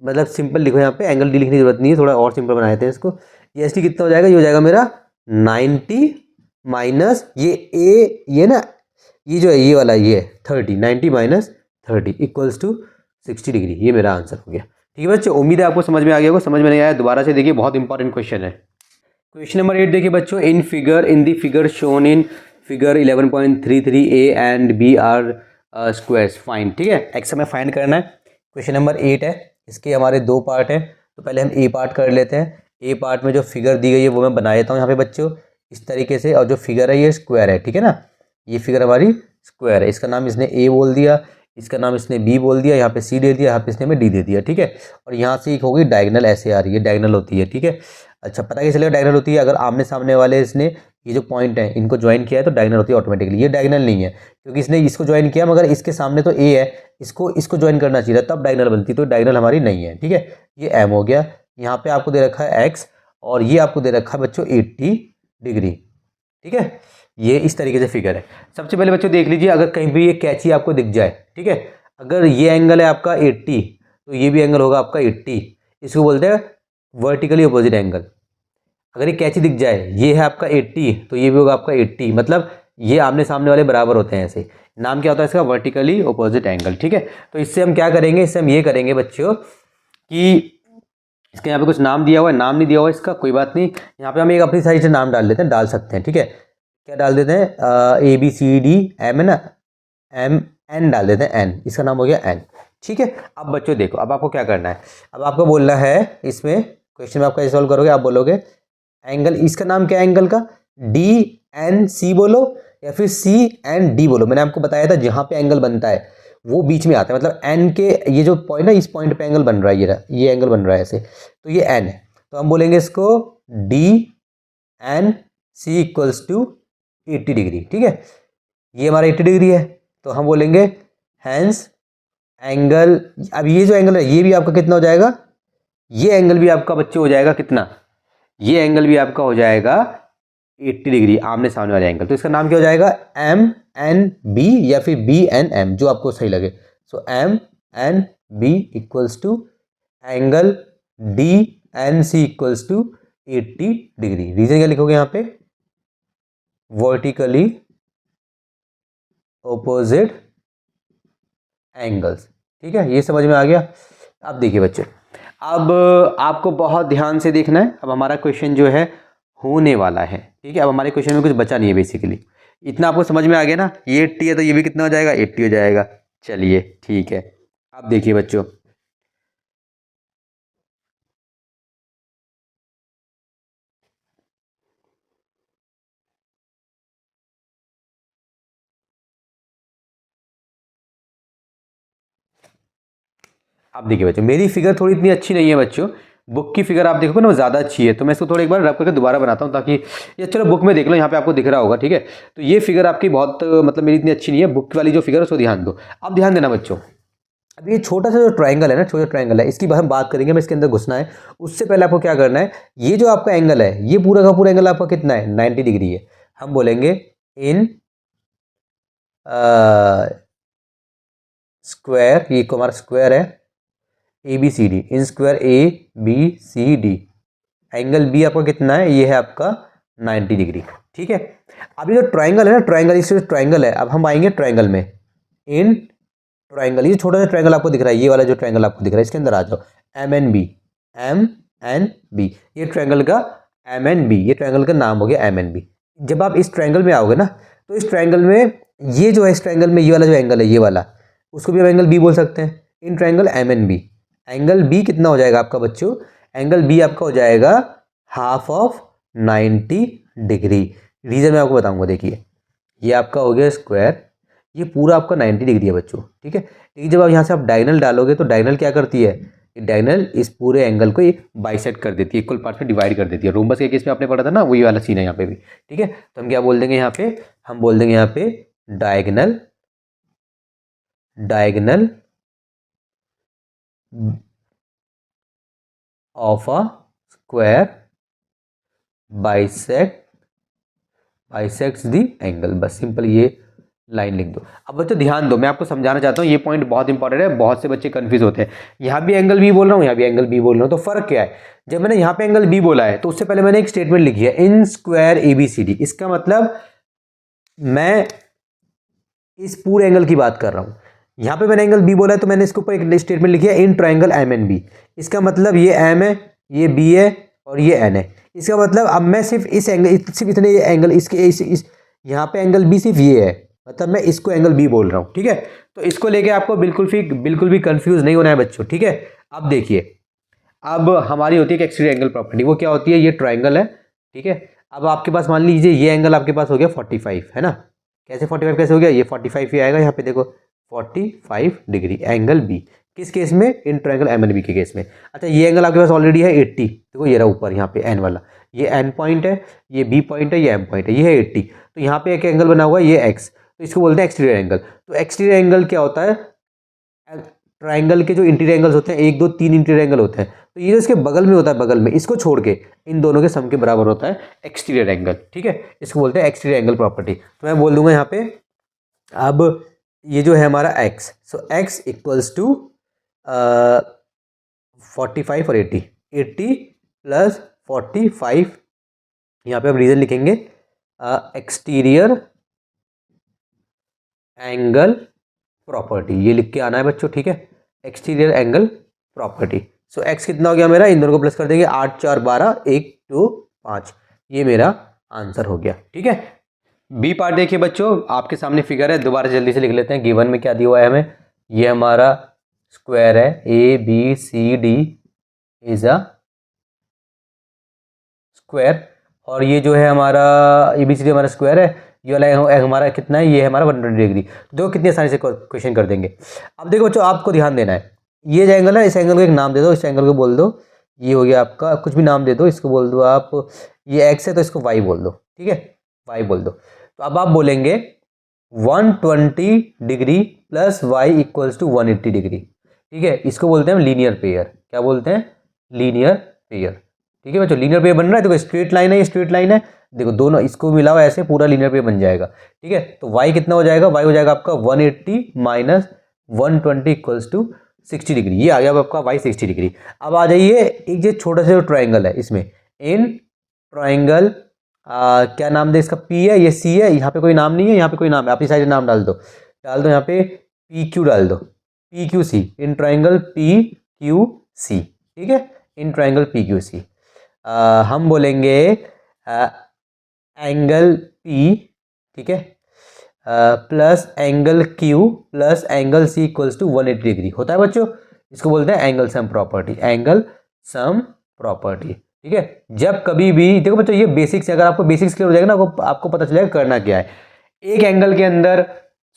मतलब सिंपल लिखो यहाँ पे, एंगल डी लिखने की जरूरत नहीं है, थोड़ा और सिंपल बनाए थे इसको। ये एस डी कितना हो जाएगा, ये हो जाएगा मेरा 90 माइनस ये ए, ये ना ये जो है ये वाला, ये 30, 90 माइनस 30 इक्वल्स टू 60 डिग्री। ये मेरा आंसर हो गया, ठीक है बच्चों। उम्मीद है आपको समझ में आ गया होगा, समझ में नहीं आया दोबारा से देखिए, बहुत इंपॉर्टेंट क्वेश्चन है। क्वेश्चन नंबर 8 देखिए बच्चों, in the figure shown in figure 11.33 A and B are squares find, ठीक है। एक्स हमें फाइंड करना है। क्वेश्चन नंबर 8 है, इसके हमारे दो पार्ट हैं, तो पहले हम ए पार्ट कर लेते हैं। ए पार्ट में जो फिगर दी गई है वो मैं बना देता हूँ यहाँ पे बच्चों इस तरीके से, और जो फिगर है ये स्क्वायर है, ठीक है ना। ये फिगर हमारी स्क्वायर है, इसका नाम इसने ए बोल दिया, इसका नाम इसने बी बोल दिया, यहाँ पे सी दे दिया, यहाँ पे इसने हमें डी दे दिया, ठीक है। और यहाँ से एक होगी डायगनल, ऐसे आ रही है, डायगनल होती है, ठीक है। अच्छा, पता कैसे चलेगा डायगनल होती है, अगर आमने सामने वाले इसने ये जो पॉइंट है इनको ज्वाइन किया है तो डायगनल होती है ऑटोमेटिकली। ये डायगनल नहीं है क्योंकि इसने इसको ज्वाइन किया, मगर इसके सामने तो ए है, इसको ज्वाइन करना चाहिए तब डायगनल बनती, तो डायगनल हमारी नहीं है, ठीक है। ये एम हो गया, यहाँ पे आपको दे रखा है एक्स, और ये आपको दे रखा है बच्चों 80 डिग्री, ठीक है। ये इस तरीके से फिगर है। सबसे पहले बच्चों देख लीजिए, अगर कहीं भी ये कैची आपको दिख जाए, ठीक है, अगर ये एंगल है आपका 80 तो ये भी एंगल होगा आपका 80, इसको बोलते हैं वर्टिकली अपोजिट एंगल। अगर ये कैची दिख जाए, ये है आपका 80 तो ये भी होगा आपका 80, मतलब ये आमने सामने वाले बराबर होते हैं। ऐसे नाम क्या होता है इसका, वर्टिकली अपोजिट एंगल। ठीक है, तो इससे हम क्या करेंगे, इससे हम ये करेंगे बच्चों कि इसके यहाँ पे कुछ नाम दिया हुआ है, नाम नहीं दिया हुआ है इसका, कोई बात नहीं, यहाँ पे हम एक अपनी साइड से नाम डाल देते हैं, डाल सकते हैं। ठीक है, क्या डाल देते हैं, ABCD M है ना, MN डाल देते हैं, N, इसका नाम हो गया N। ठीक है, अब बच्चों देखो, अब आपको क्या करना है, अब आपको बोलना है इसमें क्वेश्चन में आप कैसे सॉल्व करोगे, आप बोलोगे एंगल, इसका नाम क्या है एंगल का, DNC बोलो या फिर CND बोलो। मैंने आपको बताया था जहाँ पे एंगल बनता है वो बीच में आता है, मतलब N के ये जो पॉइंट है, इस पॉइंट पे एंगल बन रहा है, ये एंगल बन रहा है ऐसे, तो ये N है, तो हम बोलेंगे इसको DNC इक्वल्स टू 80 डिग्री। ठीक है, ये हमारा 80 डिग्री है, तो हम बोलेंगे हैंस एंगल, अब ये जो एंगल है ये भी आपका कितना हो जाएगा, ये एंगल भी आपका बच्चे हो जाएगा कितना, ये एंगल भी आपका हो जाएगा 80 डिग्री, आमने सामने वाले एंगल। तो इसका नाम क्या हो जाएगा, MNB या फिर BNM, जो आपको सही लगे। So MNB equals to angle DNC equals to 80 degree. Reason क्या लिखोगे यहाँ पे, वर्टिकली ऑपोजिट एंगल्स। ठीक है, ये समझ में आ गया। अब देखिए बच्चे, अब आपको बहुत ध्यान से देखना है, अब हमारा क्वेश्चन जो है होने वाला है। ठीक है, अब हमारे क्वेश्चन में कुछ बचा नहीं है बेसिकली, इतना आपको समझ में आ गया ना, ये 80 है तो ये भी कितना हो जाएगा, 80 हो जाएगा। चलिए ठीक है, अब देखिए बच्चों, अब देखिए बच्चों, मेरी फिगर थोड़ी इतनी अच्छी नहीं है बच्चों, बुक की फिगर आप देखोगे ना वो ज़्यादा अच्छी है, तो मैं इसको थोड़ा एक बार रब करके दोबारा बनाता हूँ ताकि ये, चलो बुक में देख लो, यहाँ पे आपको दिख रहा होगा। ठीक है, तो ये फिगर आपकी बहुत मतलब मेरी इतनी अच्छी नहीं है, बुक वाली जो फिगर है उसको ध्यान दो। अब ध्यान देना बच्चों, अब ये छोटा सा जो ट्रायंगल है ना, छोटा ट्रायंगल है, इसकी हम बात करेंगे, मैं इसके अंदर घुसना है उससे पहले आपको क्या करना है, ये जो आपका एंगल है, ये पूरा का पूरा एंगल आपका कितना है, 90 डिग्री है। हम बोलेंगे इन स्क्वायर, ये हमारा स्क्वायर है ABCD, in square ABCD, angle B आपका कितना है, ये है आपका 90 डिग्री। ठीक है, अब ये जो ट्रायंगल है ना, ट्रायंगल, इस ट्रायंगल है, अब हम आएंगे ट्रायंगल में, इन ट्रायंगल, ये छोटा सा ट्रायंगल आपको दिख रहा है, ये वाला जो ट्रायंगल आपको दिख रहा है, इसके अंदर आ जाओ, MNB, ये ट्रायंगल का MNB, ये ट्रायंगल का नाम हो गया MNB। जब आप इस ट्रायंगल में आओगे ना, तो इस ट्रायंगल में ये जो है, इस ट्रायंगल में ये वाला जो एंगल है, ये वाला, उसको भी हम एंगल बी बोल सकते हैं, in triangle MNB, angle B कितना हो जाएगा आपका बच्चों, एंगल बी आपका हो जाएगा हाफ ऑफ 90 डिग्री। रीजन मैं आपको बताऊंगा, देखिए ये आपका हो गया स्क्वायर, ये पूरा आपका 90 डिग्री है बच्चों। ठीक है, लेकिन जब आप यहाँ से आप डायगोनल डालोगे तो डायगोनल क्या करती है, डायगोनल इस पूरे एंगल को एक बाइसेक्ट कर देती है, इक्वल पार्ट में डिवाइड कर देती है। रोम्बस के केस में आपने पढ़ा था ना, वही वाला सीन है यहाँ पे भी। ठीक है, तो हम क्या बोल देंगे यहाँ पे, हम बोल देंगे यहाँ पे diagonal of a square bisects the angle, बस सिंपल ये लाइन लिख दो। अब बच्चों ध्यान दो, मैं आपको समझाना चाहता हूँ, ये पॉइंट बहुत इंपॉर्टेंट है, बहुत से बच्चे कंफ्यूज होते हैं, यहाँ भी एंगल बी बोल रहा हूँ, यहाँ भी एंगल बी बोल रहा हूँ, तो फर्क क्या है। जब मैंने यहाँ पे एंगल बी बोला है तो उससे पहले मैंने एक स्टेटमेंट लिखी है, इन स्क्वायर ABCD, इसका मतलब मैं इस पूरे एंगल की बात कर रहा हूँ। यहाँ पे मैंने एंगल बी बोला है तो मैंने इसके ऊपर एक स्टेटमेंट लिखी है, इन ट्रायंगल MNB, इसका मतलब ये M है, ये B है और ये N है। इसका मतलब अब मैं सिर्फ इस एंगल, सिर्फ इतने एंगल, इसके इस यहाँ पे एंगल बी सिर्फ ये है, मतलब मैं इसको एंगल बी बोल रहा हूँ। ठीक है, तो इसको लेके आपको बिल्कुल भी कंफ्यूज नहीं होना है बच्चों। ठीक है, अब देखिए, अब हमारी होती है एक्सटीरियर एंगल प्रॉपर्टी, वो क्या होती है, ये ट्रायंगल है। ठीक है, अब आपके पास मान लीजिए ये एंगल आपके पास हो गया 45, है ना, कैसे 45 कैसे हो गया, ये 45 ही आएगा, यहाँ पे देखो 45 डिग्री एंगल बी, किस केस में, इन ट्रायंगल MNB के केस में। अच्छा, ये एंगल आपके पास ऑलरेडी है 80, देखो ये रहा ऊपर यहाँ पे N वाला, ये N पॉइंट है, ये B पॉइंट है, ये M पॉइंट है, ये है 80, तो यहाँ पे एक एंगल बना हुआ है ये X, तो इसको बोलते हैं एक्सटीरियर एंगल। तो एक्सटीरियर एंगल क्या होता है, ट्राइंगल के जो इंटीरियर एंगल्स होते हैं, 1 2 3 इंटीरियर एंगल होते हैं, तो ये जो इसके बगल में होता है, बगल में, इसको छोड़ के इन दोनों के सम के बराबर होता है एक्सटीरियर एंगल। ठीक है, इसको बोलते हैं एक्सटीरियर एंगल प्रॉपर्टी। तो मैं बोल दूंगा यहाँ पे अब ये जो है हमारा x, so x equals to 45 और 80, 80 प्लस 45, यहाँ पे हम रीजन लिखेंगे एक्सटीरियर एंगल प्रॉपर्टी, ये लिख के आना है बच्चों। ठीक है, एक्सटीरियर एंगल प्रॉपर्टी। सो x कितना हो गया मेरा, इन दोनों को प्लस कर देंगे, 8 4 12, 1 2 5, ये मेरा आंसर हो गया। ठीक है, बी पार्ट देखिए बच्चों, आपके सामने फिगर है, दोबारा जल्दी से लिख लेते हैं। गिवन में क्या दिया हुआ है हमें, ये हमारा स्क्वायर है, A B C D is a square, और ये जो है हमारा ए बी सी डी हमारा स्क्वायर है, ये वाला हमारा कितना है, ये है हमारा 120 डिग्री। तो कितनी आसानी से क्वेश्चन कर देंगे। अब देखो बच्चों, आपको ध्यान देना है, ये जो एंगल है, इस एंगल को एक नाम दे दो, इस एंगल को बोल दो, ये हो गया आपका, कुछ भी नाम दे दो, इसको बोल दो आप, ये एक्स है तो इसको वाई बोल दो। ठीक है, वाई बोल दो। तो अब आप बोलेंगे 120 degree plus y equals to 180 degree. ठीक है, इसको बोलते हैं लीनियर पेयर। क्या बोलते हैं, लीनियर पेयर। ठीक है बच्चों, लीनियर पेयर बन रहा है, देखो स्ट्रेट लाइन है, ये स्ट्रेट लाइन है, देखो दोनों इसको मिलाओ ऐसे, पूरा लीनियर पेयर बन जाएगा। ठीक है, तो y कितना हो जाएगा, y हो जाएगा आपका 180 माइनस 120 इक्वल्स टू 60 डिग्री, ये आ गया आपका y 60 डिग्री। अब आ जाइए एक जो छोटा सा जो ट्राइंगल है, इसमें इन ट्राइंगल क्या नाम दे इसका, P है, ये C है, यहाँ पे कोई नाम नहीं है, यहाँ पे कोई नाम है, अपनी साइड नाम डाल दो, यहाँ पे PQ डाल दो, PQC, इन ट्राइंगल PQC। ठीक है, इन ट्राइंगल PQC हम बोलेंगे एंगल P, ठीक है, plus angle Q plus angle C equals to 180 degree होता है बच्चों। इसको बोलते हैं angle sum property, angle sum property. ठीक है, जब कभी भी देखो बच्चों, ये बेसिक्स है, अगर आपको बेसिक्स क्लियर हो जाएगा ना, आपको पता चलेगा करना क्या है। एक एंगल के अंदर,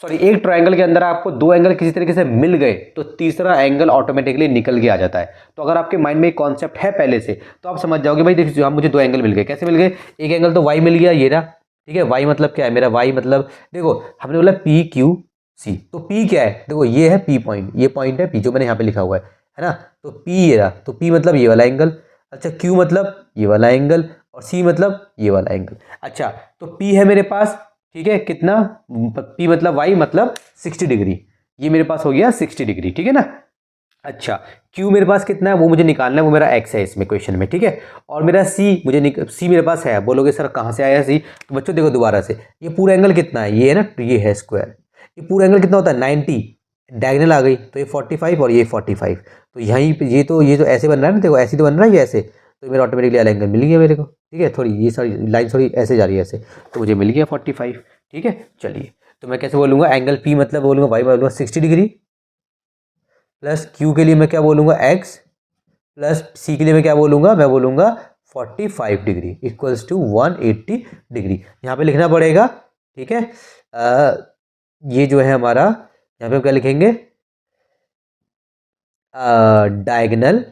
सॉरी एक ट्राइंगल के अंदर आपको दो एंगल किसी तरीके से मिल गए, तो तीसरा एंगल ऑटोमेटिकली निकल के आ जाता है। तो अगर आपके माइंड में एक कॉन्सेप्ट है पहले से, तो आप समझ जाओगे भाई देखिए, मुझे दो एंगल मिल गए, कैसे मिल गए, एक एंगल तो वाई मिल गया, ये रहा। ठीक है, वाई मतलब क्या है मेरा, वाई मतलब देखो हमने बोला पी क्यू सी, तो पी क्या है, देखो ये है पी पॉइंट, ये पॉइंट है पी जो मैंने यहाँ पे लिखा हुआ है ना, तो पी ये रहा, तो पी मतलब ये वाला एंगल, अच्छा क्यू मतलब ये वाला एंगल, और सी मतलब ये वाला एंगल। अच्छा, तो पी है मेरे पास, ठीक है, कितना, पी मतलब वाई मतलब 60 डिग्री, ये मेरे पास हो गया 60 डिग्री। ठीक है ना, अच्छा Q मेरे पास कितना है वो मुझे निकालना है, वो मेरा x है इसमें क्वेश्चन में। ठीक है, और मेरा C C मेरे पास है। बोलोगे सर कहाँ से आया C, तो बच्चों देखो दोबारा से, ये पूरा एंगल कितना है, ये है ना, तो ये है स्क्वायर, ये पूरा एंगल कितना होता है 90, डायगोनल आ गई तो ये 45 और ये 45, तो यहीं पे ये तो ऐसे बन रहा है ना, देखो ऐसे तो बन रहा है, ये ऐसे, तो मेरा ऑटोमेटिकली वाला एंगल मिल गया मेरे को। ठीक है, थोड़ी ये सारी लाइन थोड़ी ऐसे जा रही है ऐसे, तो मुझे मिल गया 45। ठीक है, चलिए, तो मैं कैसे बोलूँगा, एंगल P मतलब बोलूँगा वाई बोलूँगा 60 डिग्री, प्लस Q के लिए मैं क्या बोलूँगा x, प्लस C के लिए मैं क्या बोलूँगा, मैं बोलूँगा 45 डिग्री इक्वल्स टू 180 डिग्री, यहाँ पे लिखना पड़ेगा। ठीक है, ये जो है हमारा, यहाँ पे हम क्या लिखेंगे, diagonal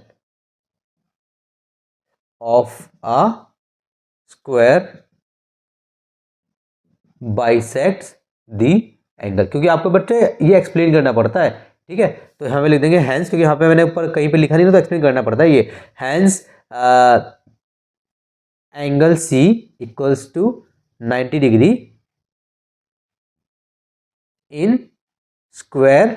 of a square bisects the angle, क्योंकि आपको बच्चे ये एक्सप्लेन करना पड़ता है। ठीक है, तो यहाँ पे लिख देंगे हैंस, क्योंकि यहाँ पे मैंने ऊपर कहीं पे लिखा नहीं, तो एक्सप्लेन करना पड़ता है ये, hence angle C equals to 90 degree in square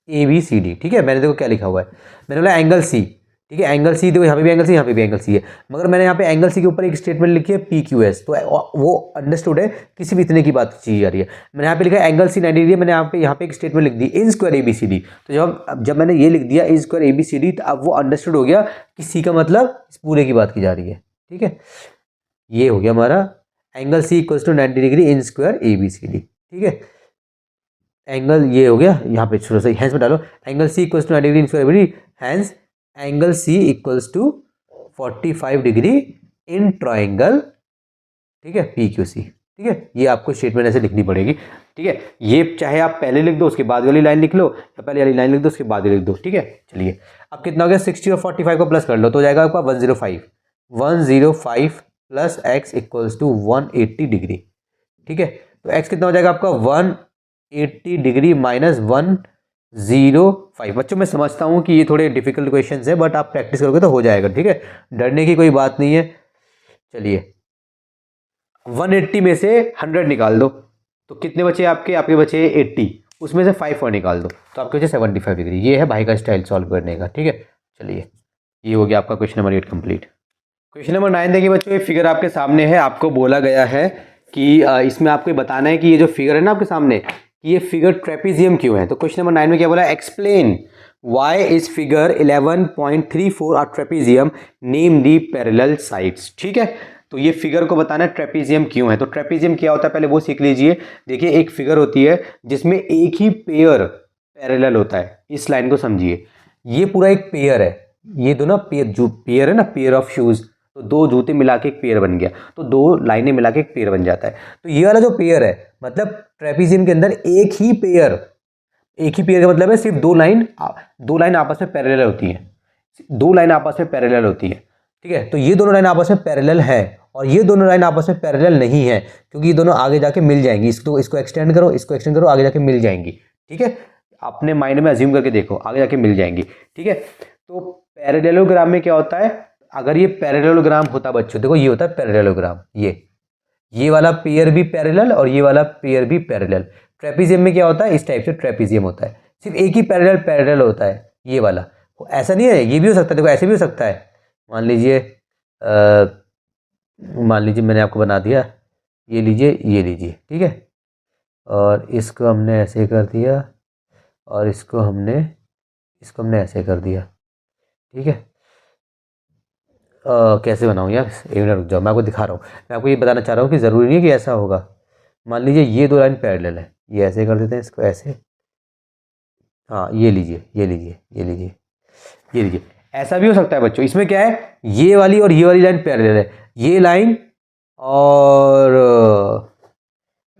ABCD। ठीक है, मैंने देखो क्या लिखा हुआ है, मैंने बोला एंगल C। ठीक है, एंगल C देखो, यहाँ पे भी एंगल C, यहाँ पे भी एंगल C है, मगर मैंने यहाँ पे एंगल C के ऊपर एक स्टेटमेंट लिखी है PQS, तो वो अंडरस्टूड है, किसी भी इतने की बात चाहिए जा रही है। मैंने यहाँ पे लिखा है एंगल C 90 डिग्री, मैंने यहाँ पे एक स्टेटमेंट लिख दी इन स्क्वायर ABCD, तो जब मैंने ये लिख दिया इन स्क्वायर ABCD, तो अब वो अंडरस्टूड हो गया कि C का मतलब इस पूरे की बात की जा रही है। ठीक है, ये हो गया हमारा angle C equals to 90 degree in square ABCD। ठीक है, एंगल ये हो गया, यहाँ पे छोटा सा हैंस में डालो, angle C equals to 90 degree in square degree, hence angle C equals to 45 degree in triangle, ठीक है, PQC। ठीक है, ये आपको स्टेटमेंट ऐसे लिखनी पड़ेगी। ठीक है, ये चाहे आप पहले लिख दो उसके बाद वाली लाइन लिख लो, या पहले वाली लाइन लिख दो उसके बाद लिख दो। ठीक है, चलिए, अब कितना हो गया, 60 और 45 को प्लस कर लो, तो हो जाएगा आपका 105 plus x equals to 180 degree. ठीक है, तो x कितना हो जाएगा आपका 180 डिग्री माइनस 0.05। बच्चों मैं समझता हूँ कि ये थोड़े डिफिकल्ट क्वेश्चन है, बट आप प्रैक्टिस करोगे तो हो जाएगा, ठीक है, डरने की कोई बात नहीं है। चलिए 180 में से 100 निकाल दो, तो कितने बचे आपके? आपके बचे 80, उसमें से 5 और निकाल दो, तो आपके बचे 75 डिग्री। ये है भाई का स्टाइल सॉल्व करने का, ठीक है। चलिए ये हो गया आपका question number 8 complete. Question number 9 देखिए बच्चों, ये फिगर आपके सामने है। आपको बोला गया है कि इसमें आपको बताना है कि ये जो फिगर है ना आपके सामने, कि ये फिगर ट्रेपीजियम क्यों है। तो क्वेश्चन नंबर 9 में क्या बोला? Explain why is figure 11.34 are trapezium, name the parallel sides. ठीक है, तो ये फिगर को बताना है ट्रेपीजियम क्यों है। तो ट्रेपीजियम क्या होता है पहले वो सीख लीजिए। देखिए एक फिगर होती है जिसमें एक ही पेयर पैरेलल होता है, इस लाइन को समझिए। ये पूरा एक पेयर है, ये दोनों पेयर, जो पेयर है ना, पेयर ऑफ शूज, तो दो जूते मिला के एक पेयर बन गया, तो दो लाइनें मिला के एक पेयर बन जाता है। तो ये वाला जो पेयर है, मतलब ट्रेपीजियम के अंदर एक ही पेयर का मतलब है सिर्फ दो लाइन आपस में पैरेलल होती हैं, दो लाइन आपस में पैरेलल होती है, ठीक है। तो ये दोनों लाइन आपस में पैरेलल है और ये दोनों लाइन आपस में पैरेलल नहीं है, क्योंकि ये दोनों आगे जाके मिल जाएंगी। इसको एक्सटेंड करो, इसको एक्सटेंड करो, आगे जाके मिल जाएंगी, ठीक है। अपने माइंड में अज्यूम करके देखो, आगे जाके मिल जाएंगी, ठीक है। तो पैरेललोग्राम में क्या होता है? अगर ये पैरेललोग्राम होता बच्चों, देखो ये होता है पैरेललोग्राम, ये वाला पेयर भी पैरेलल और ये वाला पेयर भी पैरेलल। ट्रेपीजियम में क्या होता है? इस टाइप से ट्रेपीजियम होता है, सिर्फ एक ही पैरेलल होता है, ये वाला। ऐसा नहीं है, ये भी हो सकता है, देखो ऐसे भी हो सकता है। मान लीजिए मैंने आपको बना दिया, ये लीजिए, ठीक है, और इसको हमने ऐसे कर दिया और इसको हमने ऐसे कर दिया, ठीक है। कैसे बनाऊँ यार, एक मिनट रुक जाओ, मैं आपको दिखा रहा हूँ। मैं आपको ये बताना चाह रहा हूँ कि ज़रूरी नहीं है कि ऐसा होगा। मान लीजिए ये दो लाइन पैरेलल है, ये ऐसे कर देते हैं, इसको ऐसे, हाँ ये लीजिए, ऐसा भी हो सकता है बच्चों। इसमें क्या है, ये वाली और ये वाली लाइन पैरेलल है, ये लाइन और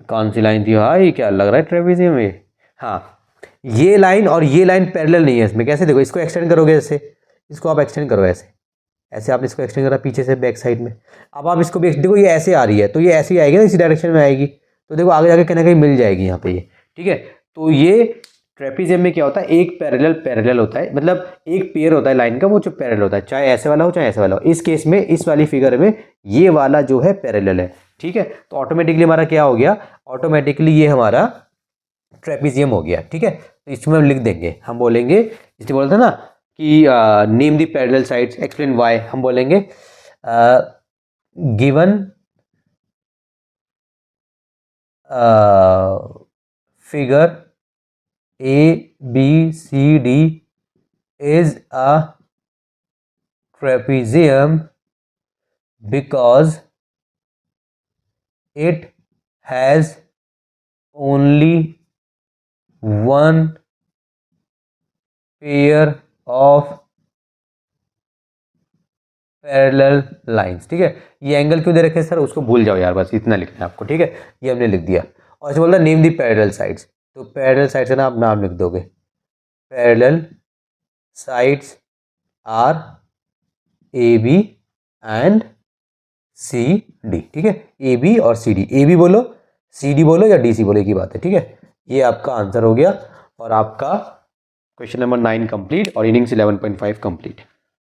कौन सी लाइन थी भाई, क्या लग रहा है ट्रेपीजियम में, हाँ ये लाइन और ये लाइन पैरेलल नहीं है इसमें। कैसे? देखो इसको एक्सटेंड करोगे ऐसे, इसको आप एक्सटेंड करो ऐसे आपने इसको एक्सटेंड करा पीछे से बैक साइड में। अब आप इसको भी देखो, ये ऐसे आ रही है तो ये ऐसे ही आएगी ना, इसी डायरेक्शन में आएगी, तो देखो आगे जाके कहीं ना कहीं मिल जाएगी यहाँ पे ये, ठीक है। तो ये ट्रेपीजियम में क्या होता है, एक पैरेलल होता है, मतलब एक पेयर होता है लाइन का, वो जो पैरेलल होता है, चाहे ऐसे वाला हो चाहे ऐसे वाला हो। इस केस में, इस वाली फिगर में ये वाला जो है पैरेलल है, ठीक है। तो ऑटोमेटिकली हमारा क्या हो गया, ऑटोमेटिकली ये हमारा ट्रेपीजियम हो गया, ठीक है। तो इसमें हम लिख देंगे, हम बोलेंगे, इसलिए बोलते हैं ना कि name the parallel sides, explain why, हम बोलेंगे given figure ABCD is a trapezium because it has only one pair of parallel lines, ठीक है। ये एंगल क्यों दे रखे हैं सर, उसको भूल जाओ यार, बस इतना लिखना है आपको, ठीक है। ये हमने लिख दिया। और ऐसे बोलता है नेम दी पैरेलल साइड्स, तो पैरेलल साइड्स है ना, आप नाम लिख दोगे, parallel sides are AB and CD, ठीक है। AB और CD, AB बोलो CD बोलो या DC बोलो, एक ही बात है, ठीक है। ये आपका आंसर हो गया और आपका क्वेश्चन नंबर 9 कंप्लीट और इनिंग्स 11.5 कंप्लीट।